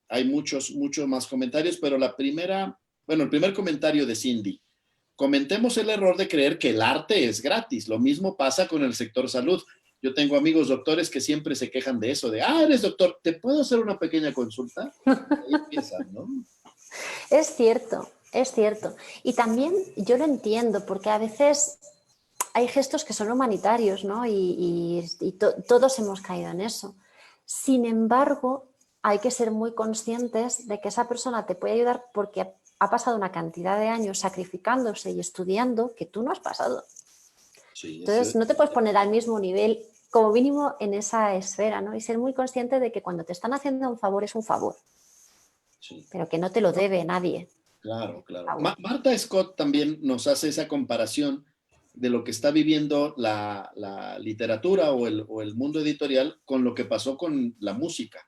Hay muchos más comentarios, pero el primer comentario de Cindy. Comentemos el error de creer que el arte es gratis. Lo mismo pasa con el sector salud. Yo tengo amigos doctores que siempre se quejan de eso, de, eres doctor, ¿te puedo hacer una pequeña consulta? Ahí empiezan, ¿no? Es cierto, es cierto. Y también yo lo entiendo, porque a veces hay gestos que son humanitarios, ¿no? Todos hemos caído en eso. Sin embargo, hay que ser muy conscientes de que esa persona te puede ayudar porque ha pasado una cantidad de años sacrificándose y estudiando que tú no has pasado. Sí, entonces, no te puedes poner al mismo nivel, como mínimo en esa esfera, ¿no? Y ser muy consciente de que cuando te están haciendo un favor es un favor, sí, pero que no te lo debe nadie. Claro. Marta Scott también nos hace esa comparación de lo que está viviendo la literatura o el mundo editorial con lo que pasó con la música,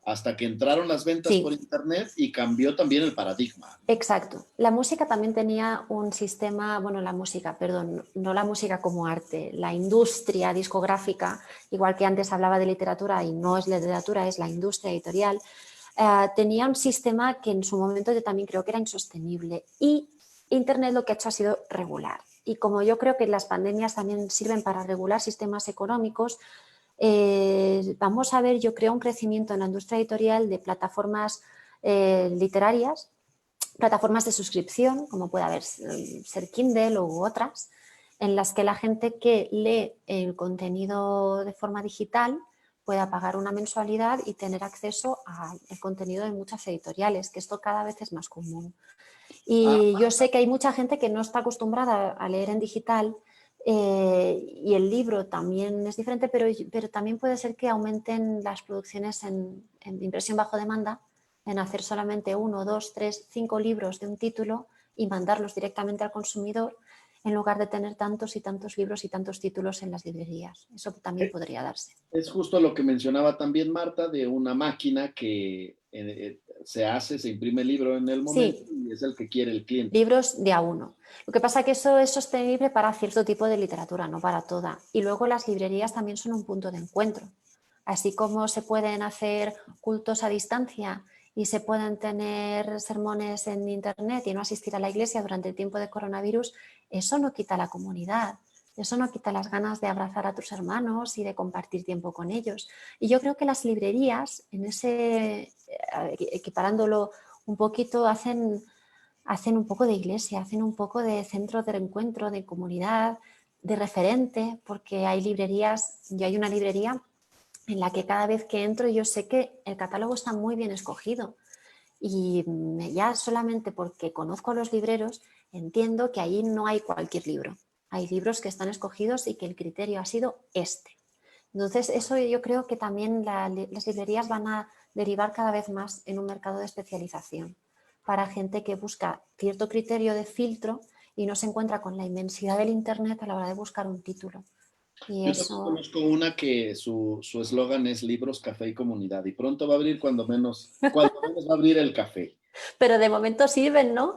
hasta que entraron las ventas por internet y cambió también el paradigma. Exacto. La música también tenía un sistema, no la música como arte, la industria discográfica, igual que antes hablaba de literatura y no es literatura, es la industria editorial, tenía un sistema que en su momento yo también creo que era insostenible y internet lo que ha hecho ha sido regular. Y como yo creo que las pandemias también sirven para regular sistemas económicos, vamos a ver, yo creo, un crecimiento en la industria editorial de plataformas literarias, plataformas de suscripción, como puede haber ser Kindle u otras, en las que la gente que lee el contenido de forma digital pueda pagar una mensualidad y tener acceso al contenido de muchas editoriales, que esto cada vez es más común. Y yo sé que hay mucha gente que no está acostumbrada a leer en digital, y el libro también es diferente, pero también puede ser que aumenten las producciones en impresión bajo demanda, en hacer solamente 1, 2, 3, 5 libros de un título y mandarlos directamente al consumidor en lugar de tener tantos y tantos libros y tantos títulos en las librerías. Eso también podría darse. Es justo lo que mencionaba también Marta, de una máquina que se imprime el libro en el momento y es el que quiere el cliente. Libros de a uno. Lo que pasa es que eso es sostenible para cierto tipo de literatura, no para toda. Y luego las librerías también son un punto de encuentro. Así como se pueden hacer cultos a distancia y se pueden tener sermones en internet y no asistir a la iglesia durante el tiempo de coronavirus, eso no quita la comunidad. Eso no quita las ganas de abrazar a tus hermanos y de compartir tiempo con ellos. Y yo creo que las librerías, equiparándolo un poquito, hacen un poco de iglesia, hacen un poco de centro de encuentro, de comunidad, de referente, porque hay librerías, yo hay una librería en la que cada vez que entro yo sé que el catálogo está muy bien escogido y ya solamente porque conozco a los libreros entiendo que ahí no hay cualquier libro. Hay libros que están escogidos y que el criterio ha sido este. Entonces, eso yo creo que también las librerías van a derivar cada vez más en un mercado de especialización para gente que busca cierto criterio de filtro y no se encuentra con la inmensidad del internet a la hora de buscar un título. Y yo también conozco una que su eslogan es libros, café y comunidad, y pronto va a abrir cuando menos va a abrir el café. Pero de momento sirven, ¿no?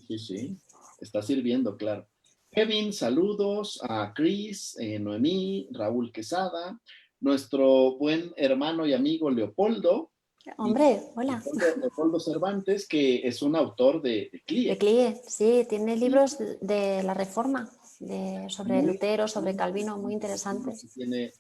Sí, está sirviendo, claro. Kevin, saludos a Chris, Noemí, Raúl Quesada, nuestro buen hermano y amigo Leopoldo. Hombre, hola. Leopoldo Cervantes, que es un autor de CLIE. De CLIE, sí, tiene libros de la Reforma, sobre Lutero, sobre Calvino, muy interesantes.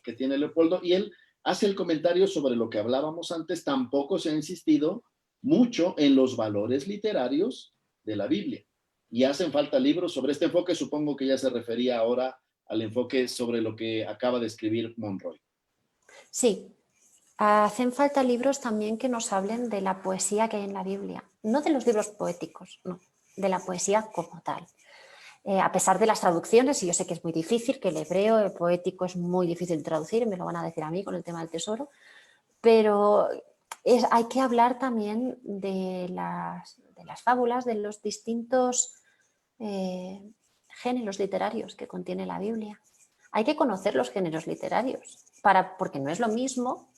Que tiene Leopoldo, y él hace el comentario sobre lo que hablábamos antes. Tampoco se ha insistido mucho en los valores literarios de la Biblia. Y hacen falta libros sobre este enfoque, supongo que ya se refería ahora al enfoque sobre lo que acaba de escribir Monroy. Sí, hacen falta libros también que nos hablen de la poesía que hay en la Biblia, no de los libros poéticos, no, de la poesía como tal. A pesar de las traducciones, y yo sé que es muy difícil, que el hebreo, el poético es muy difícil de traducir, me lo van a decir a mí con el tema del tesoro, pero hay que hablar también de las fábulas, de los distintos géneros literarios que contiene la Biblia. Hay que conocer los géneros literarios, porque no es lo mismo.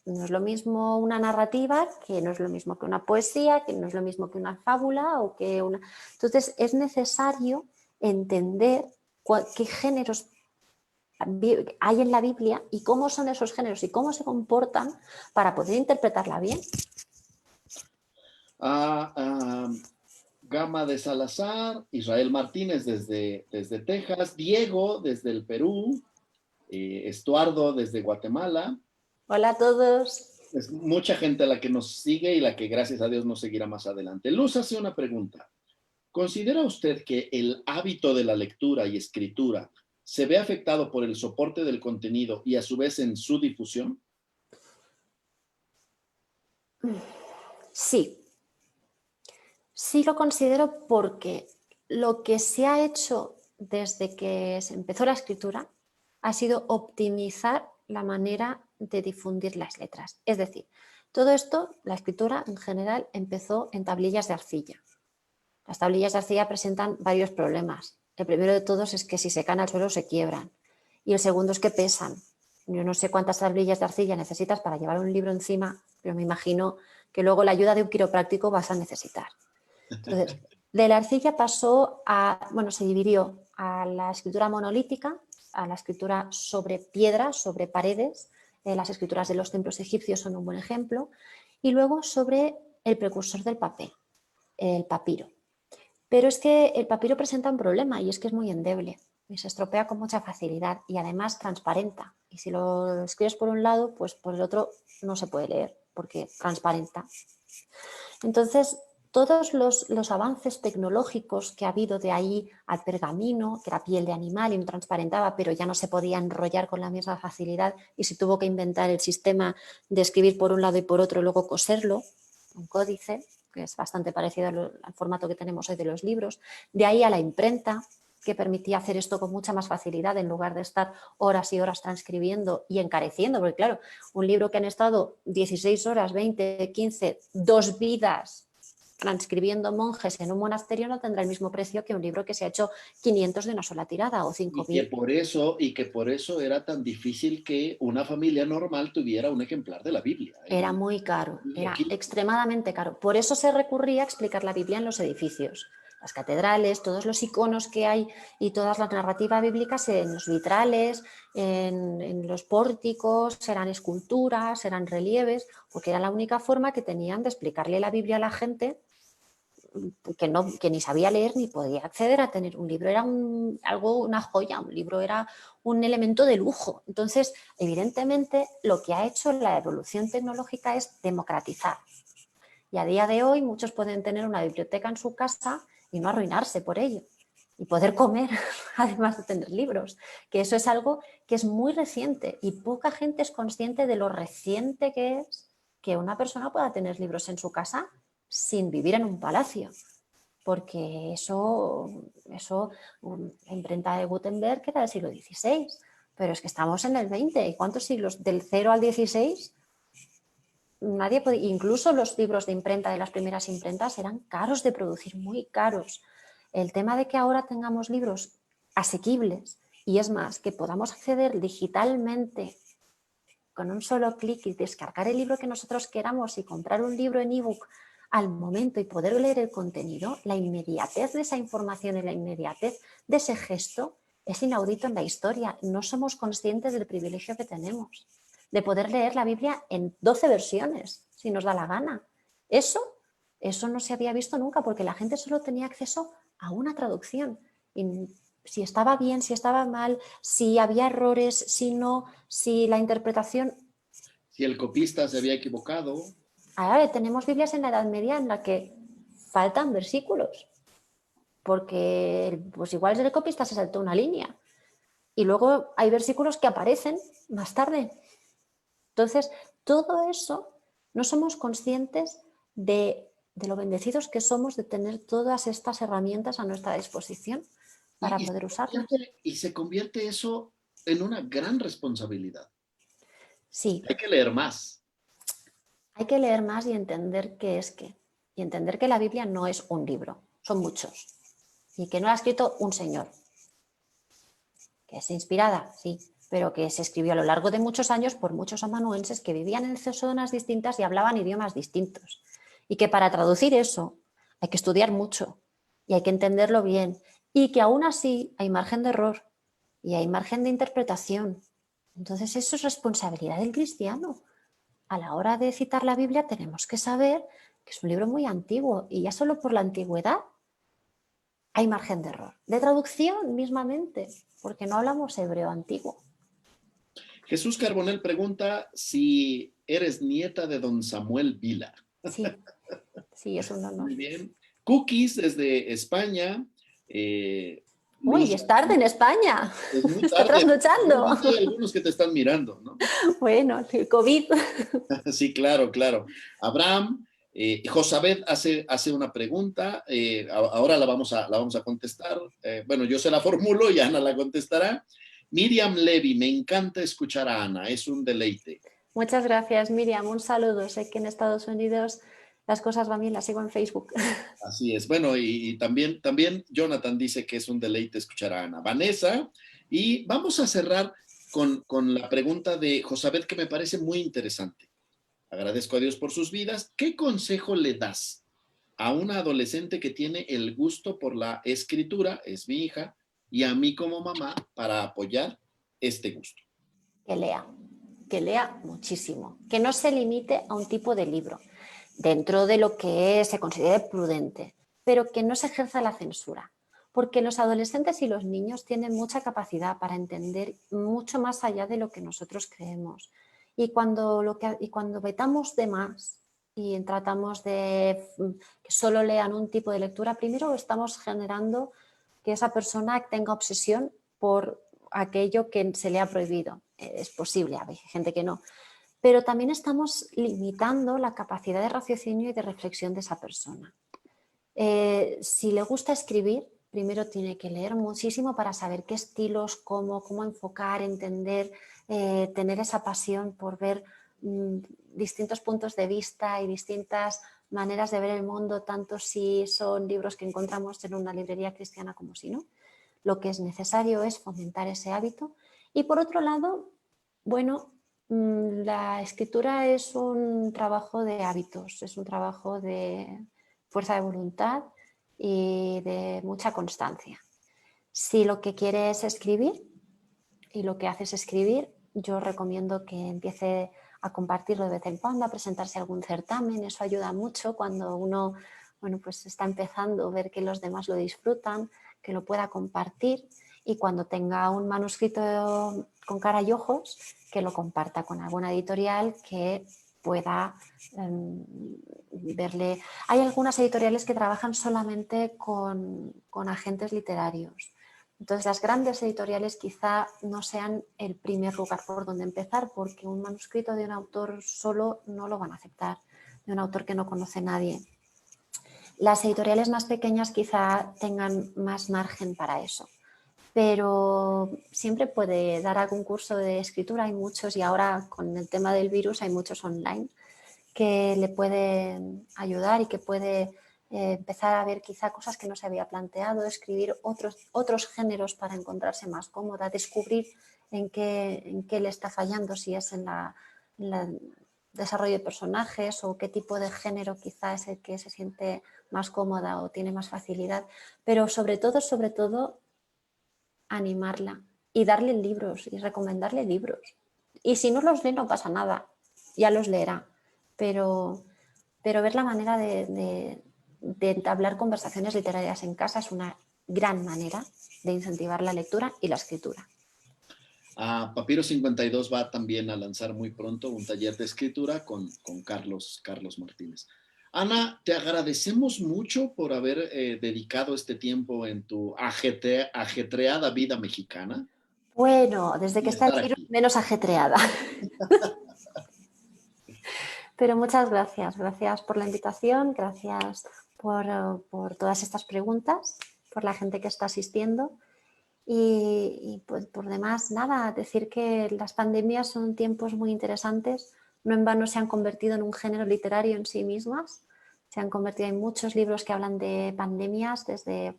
No es lo mismo una narrativa, que no es lo mismo que una poesía, que no es lo mismo que una fábula o que una... Entonces es necesario entender qué géneros hay en la Biblia y cómo son esos géneros y cómo se comportan para poder interpretarla bien. Gama de Salazar, Israel Martínez desde Texas, Diego desde el Perú, Estuardo desde Guatemala. Hola a todos. Es mucha gente la que nos sigue y la que gracias a Dios nos seguirá más adelante. Luz hace una pregunta. ¿Considera usted que el hábito de la lectura y escritura se ve afectado por el soporte del contenido y a su vez en su difusión? Sí. Sí lo considero porque lo que se ha hecho desde que se empezó la escritura ha sido optimizar la manera de difundir las letras. Es decir, todo esto, la escritura en general, empezó en tablillas de arcilla. Las tablillas de arcilla presentan varios problemas. El primero de todos es que si se caen al suelo se quiebran. Y el segundo es que pesan. Yo no sé cuántas tablillas de arcilla necesitas para llevar un libro encima, pero me imagino que luego la ayuda de un quiropráctico vas a necesitar. Entonces, de la arcilla se dividió a la escritura monolítica, a la escritura sobre piedra, sobre paredes. Las escrituras de los templos egipcios son un buen ejemplo. Y luego sobre el precursor del papel, el papiro. Pero es que el papiro presenta un problema y es que es muy endeble y se estropea con mucha facilidad y además transparenta. Y si lo escribes por un lado, pues por el otro no se puede leer porque transparenta. Entonces, todos los avances tecnológicos que ha habido de ahí al pergamino, que era piel de animal y no transparentaba, pero ya no se podía enrollar con la misma facilidad y se tuvo que inventar el sistema de escribir por un lado y por otro y luego coserlo, un códice, que es bastante parecido al formato que tenemos hoy de los libros. De ahí a la imprenta, que permitía hacer esto con mucha más facilidad en lugar de estar horas y horas transcribiendo y encareciendo, porque claro, un libro que han estado 16 horas, 20, 15, 2 vidas transcribiendo monjes en un monasterio no tendrá el mismo precio que un libro que se ha hecho 500 de una sola tirada o 5.000. Y que por eso era tan difícil que una familia normal tuviera un ejemplar de la Biblia. Era muy caro, era extremadamente caro. Por eso se recurría a explicar la Biblia en los edificios. Las catedrales, todos los iconos que hay y todas las narrativas bíblicas en los vitrales, en los pórticos, eran esculturas, eran relieves, porque era la única forma que tenían de explicarle la Biblia a la gente que ni sabía leer ni podía acceder a tener un libro. Era una joya, un libro era un elemento de lujo. Entonces, evidentemente, lo que ha hecho la evolución tecnológica es democratizar. Y a día de hoy muchos pueden tener una biblioteca en su casa y no arruinarse por ello. Y poder comer, además de tener libros. Que eso es algo que es muy reciente y poca gente es consciente de lo reciente que es que una persona pueda tener libros en su casa sin vivir en un palacio. Porque la imprenta de Gutenberg era del siglo XVI. Pero es que estamos en el XX. ¿Y cuántos siglos? Del 0 al 16... Nadie podía, incluso los libros de imprenta de las primeras imprentas eran caros de producir, muy caros. El tema de que ahora tengamos libros asequibles y es más, que podamos acceder digitalmente con un solo clic y descargar el libro que nosotros queramos y comprar un libro en ebook al momento y poder leer el contenido, la inmediatez de esa información y la inmediatez de ese gesto es inaudito en la historia. No somos conscientes del privilegio que tenemos de poder leer la Biblia en 12 versiones, si nos da la gana. Eso no se había visto nunca, porque la gente solo tenía acceso a una traducción. Y si estaba bien, si estaba mal, si había errores, si no, si la interpretación... Si el copista se había equivocado. Ahora tenemos Biblias en la Edad Media en la que faltan versículos, porque pues igual el copista se saltó una línea y luego hay versículos que aparecen más tarde. Entonces, todo eso no somos conscientes de lo bendecidos que somos de tener todas estas herramientas a nuestra disposición para poder usarlas. Y se convierte eso en una gran responsabilidad. Sí, Hay que leer más. hay que leer más y entender qué es qué. Y entender que la Biblia no es un libro, son muchos. Y que no la ha escrito un señor. Que es inspirada, sí, pero que se escribió a lo largo de muchos años por muchos amanuenses que vivían en zonas distintas y hablaban idiomas distintos. Y que para traducir eso hay que estudiar mucho y hay que entenderlo bien. Y que aún así hay margen de error y hay margen de interpretación. Entonces eso es responsabilidad del cristiano. A la hora de citar la Biblia tenemos que saber que es un libro muy antiguo y ya solo por la antigüedad hay margen de error. De traducción mismamente, porque no hablamos hebreo antiguo. Jesús Carbonell pregunta si eres nieta de don Samuel Vila. Sí, sí, es un honor. Muy bien. Cookies desde España. Uy, es tarde en España. Es muy Está tarde. trasnochando. Hay algunos que te están mirando, ¿no? Bueno, el COVID. Sí, claro, claro. Abraham, Josabed hace una pregunta, ahora la vamos a contestar. Bueno, yo se la formulo y Ana la contestará. Miriam Levy, me encanta escuchar a Ana, es un deleite. Muchas gracias, Miriam. Un saludo. Sé que en Estados Unidos las cosas van bien, las sigo en Facebook. Así es. Bueno, y también Jonathan dice que es un deleite escuchar a Ana. Vanessa, y vamos a cerrar con la pregunta de Josabed que me parece muy interesante. Agradezco a Dios por sus vidas. ¿Qué consejo le das a una adolescente que tiene el gusto por la escritura, es mi hija, y a mí como mamá para apoyar este gusto? Que lea muchísimo, que no se limite a un tipo de libro, dentro de lo que se considere prudente, pero que no se ejerza la censura, porque los adolescentes y los niños tienen mucha capacidad para entender mucho más allá de lo que nosotros creemos. Y cuando vetamos de más y tratamos de que solo lean un tipo de lectura, primero estamos generando que esa persona tenga obsesión por aquello que se le ha prohibido. Es posible, hay gente que no. Pero también estamos limitando la capacidad de raciocinio y de reflexión de esa persona. Si le gusta escribir, primero tiene que leer muchísimo para saber qué estilos, cómo enfocar, entender, tener esa pasión por ver distintos puntos de vista y distintas maneras de ver el mundo, tanto si son libros que encontramos en una librería cristiana como si no. Lo que es necesario es fomentar ese hábito. Y por otro lado, bueno, la escritura es un trabajo de hábitos, es un trabajo de fuerza de voluntad y de mucha constancia. Si lo que quiere es escribir y lo que hace es escribir, yo recomiendo que empiece a compartirlo de vez en cuando, a presentarse a algún certamen. Eso ayuda mucho cuando uno pues está empezando a ver que los demás lo disfrutan, que lo pueda compartir y cuando tenga un manuscrito con cara y ojos, que lo comparta con alguna editorial que pueda verle. Hay algunas editoriales que trabajan solamente con agentes literarios. Entonces, las grandes editoriales quizá no sean el primer lugar por donde empezar, porque un manuscrito de un autor solo no lo van a aceptar, de un autor que no conoce nadie. Las editoriales más pequeñas quizá tengan más margen para eso, pero siempre puede dar algún curso de escritura, hay muchos, y ahora con el tema del virus hay muchos online que le pueden ayudar y que puede empezar a ver quizá cosas que no se había planteado, escribir otros géneros para encontrarse más cómoda, descubrir en qué le está fallando, si es en el desarrollo de personajes o qué tipo de género quizá es el que se siente más cómoda o tiene más facilidad, pero sobre todo, animarla y darle libros y recomendarle libros. Y si no los lee no pasa nada, ya los leerá, pero ver la manera de entablar conversaciones literarias en casa es una gran manera de incentivar la lectura y la escritura. Papiro 52 va también a lanzar muy pronto un taller de escritura con Carlos Martínez. Ana, te agradecemos mucho por haber dedicado este tiempo en tu ajetreada vida mexicana Bueno, desde que y está el estar virus, aquí. menos ajetreada. Pero muchas gracias. Gracias por la invitación, gracias por todas estas preguntas, por la gente que está asistiendo. Y pues, por demás, nada, decir que las pandemias son tiempos muy interesantes. No en vano se han convertido en un género literario en sí mismas. Se han convertido en muchos libros que hablan de pandemias, desde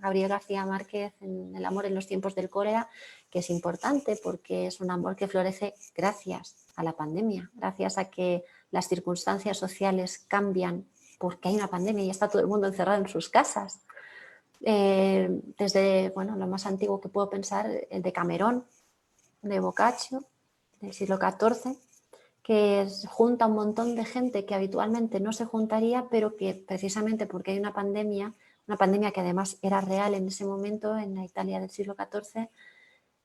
Gabriel García Márquez en El amor en los tiempos del cólera, que es importante porque es un amor que florece gracias a la pandemia, gracias a que las circunstancias sociales cambian porque hay una pandemia y está todo el mundo encerrado en sus casas. Desde lo más antiguo que puedo pensar, el de Camerón, de Boccaccio, del siglo XIV, que junta un montón de gente que habitualmente no se juntaría, pero que precisamente porque hay una pandemia que además era real en ese momento, en la Italia del siglo XIV,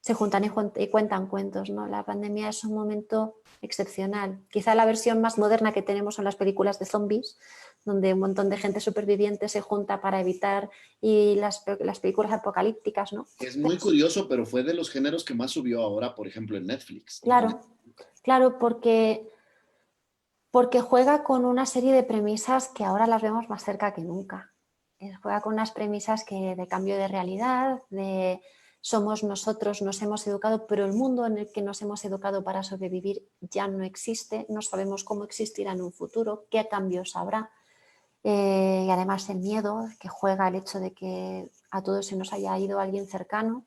se juntan y cuentan cuentos, ¿no? La pandemia es un momento excepcional. Quizá la versión más moderna que tenemos son las películas de zombies, donde un montón de gente superviviente se junta para evitar, y las películas apocalípticas, ¿no? Es muy curioso, pero fue de los géneros que más subió ahora, por ejemplo, en Netflix, ¿no? Claro, porque juega con una serie de premisas que ahora las vemos más cerca que nunca. Juega con unas premisas de cambio de realidad, de somos nosotros, nos hemos educado, pero el mundo en el que nos hemos educado para sobrevivir ya no existe, no sabemos cómo existirá en un futuro, qué cambios habrá. Y además el miedo que juega el hecho de que a todos se nos haya ido alguien cercano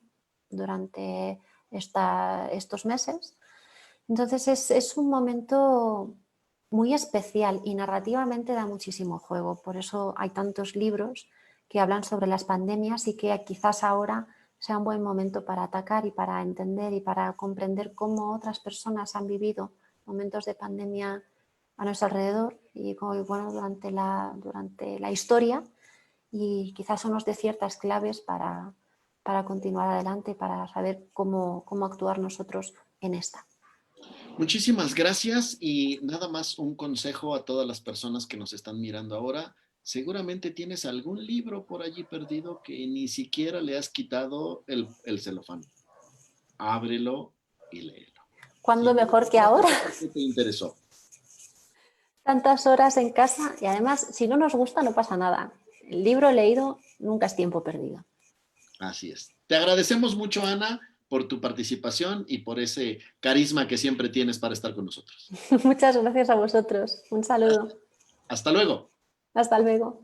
durante estos meses. Entonces es un momento muy especial y narrativamente da muchísimo juego. Por eso hay tantos libros que hablan sobre las pandemias y que quizás ahora sea un buen momento para atacar y para entender y para comprender cómo otras personas han vivido momentos de pandemia a nuestro alrededor y durante la historia, y quizás son nos dé ciertas claves para continuar adelante, para saber cómo actuar nosotros en esta. Muchísimas gracias y nada más un consejo a todas las personas que nos están mirando ahora. Seguramente tienes algún libro por allí perdido que ni siquiera le has quitado el celofán. Ábrelo y léelo. ¿Cuándo Si mejor que ahora? porque te interesó. Tantas horas en casa, y además, si no nos gusta, no pasa nada. El libro leído nunca es tiempo perdido. Así es. Te agradecemos mucho, Ana, por tu participación y por ese carisma que siempre tienes para estar con nosotros. Muchas gracias a vosotros. Un saludo. Hasta luego. Hasta luego.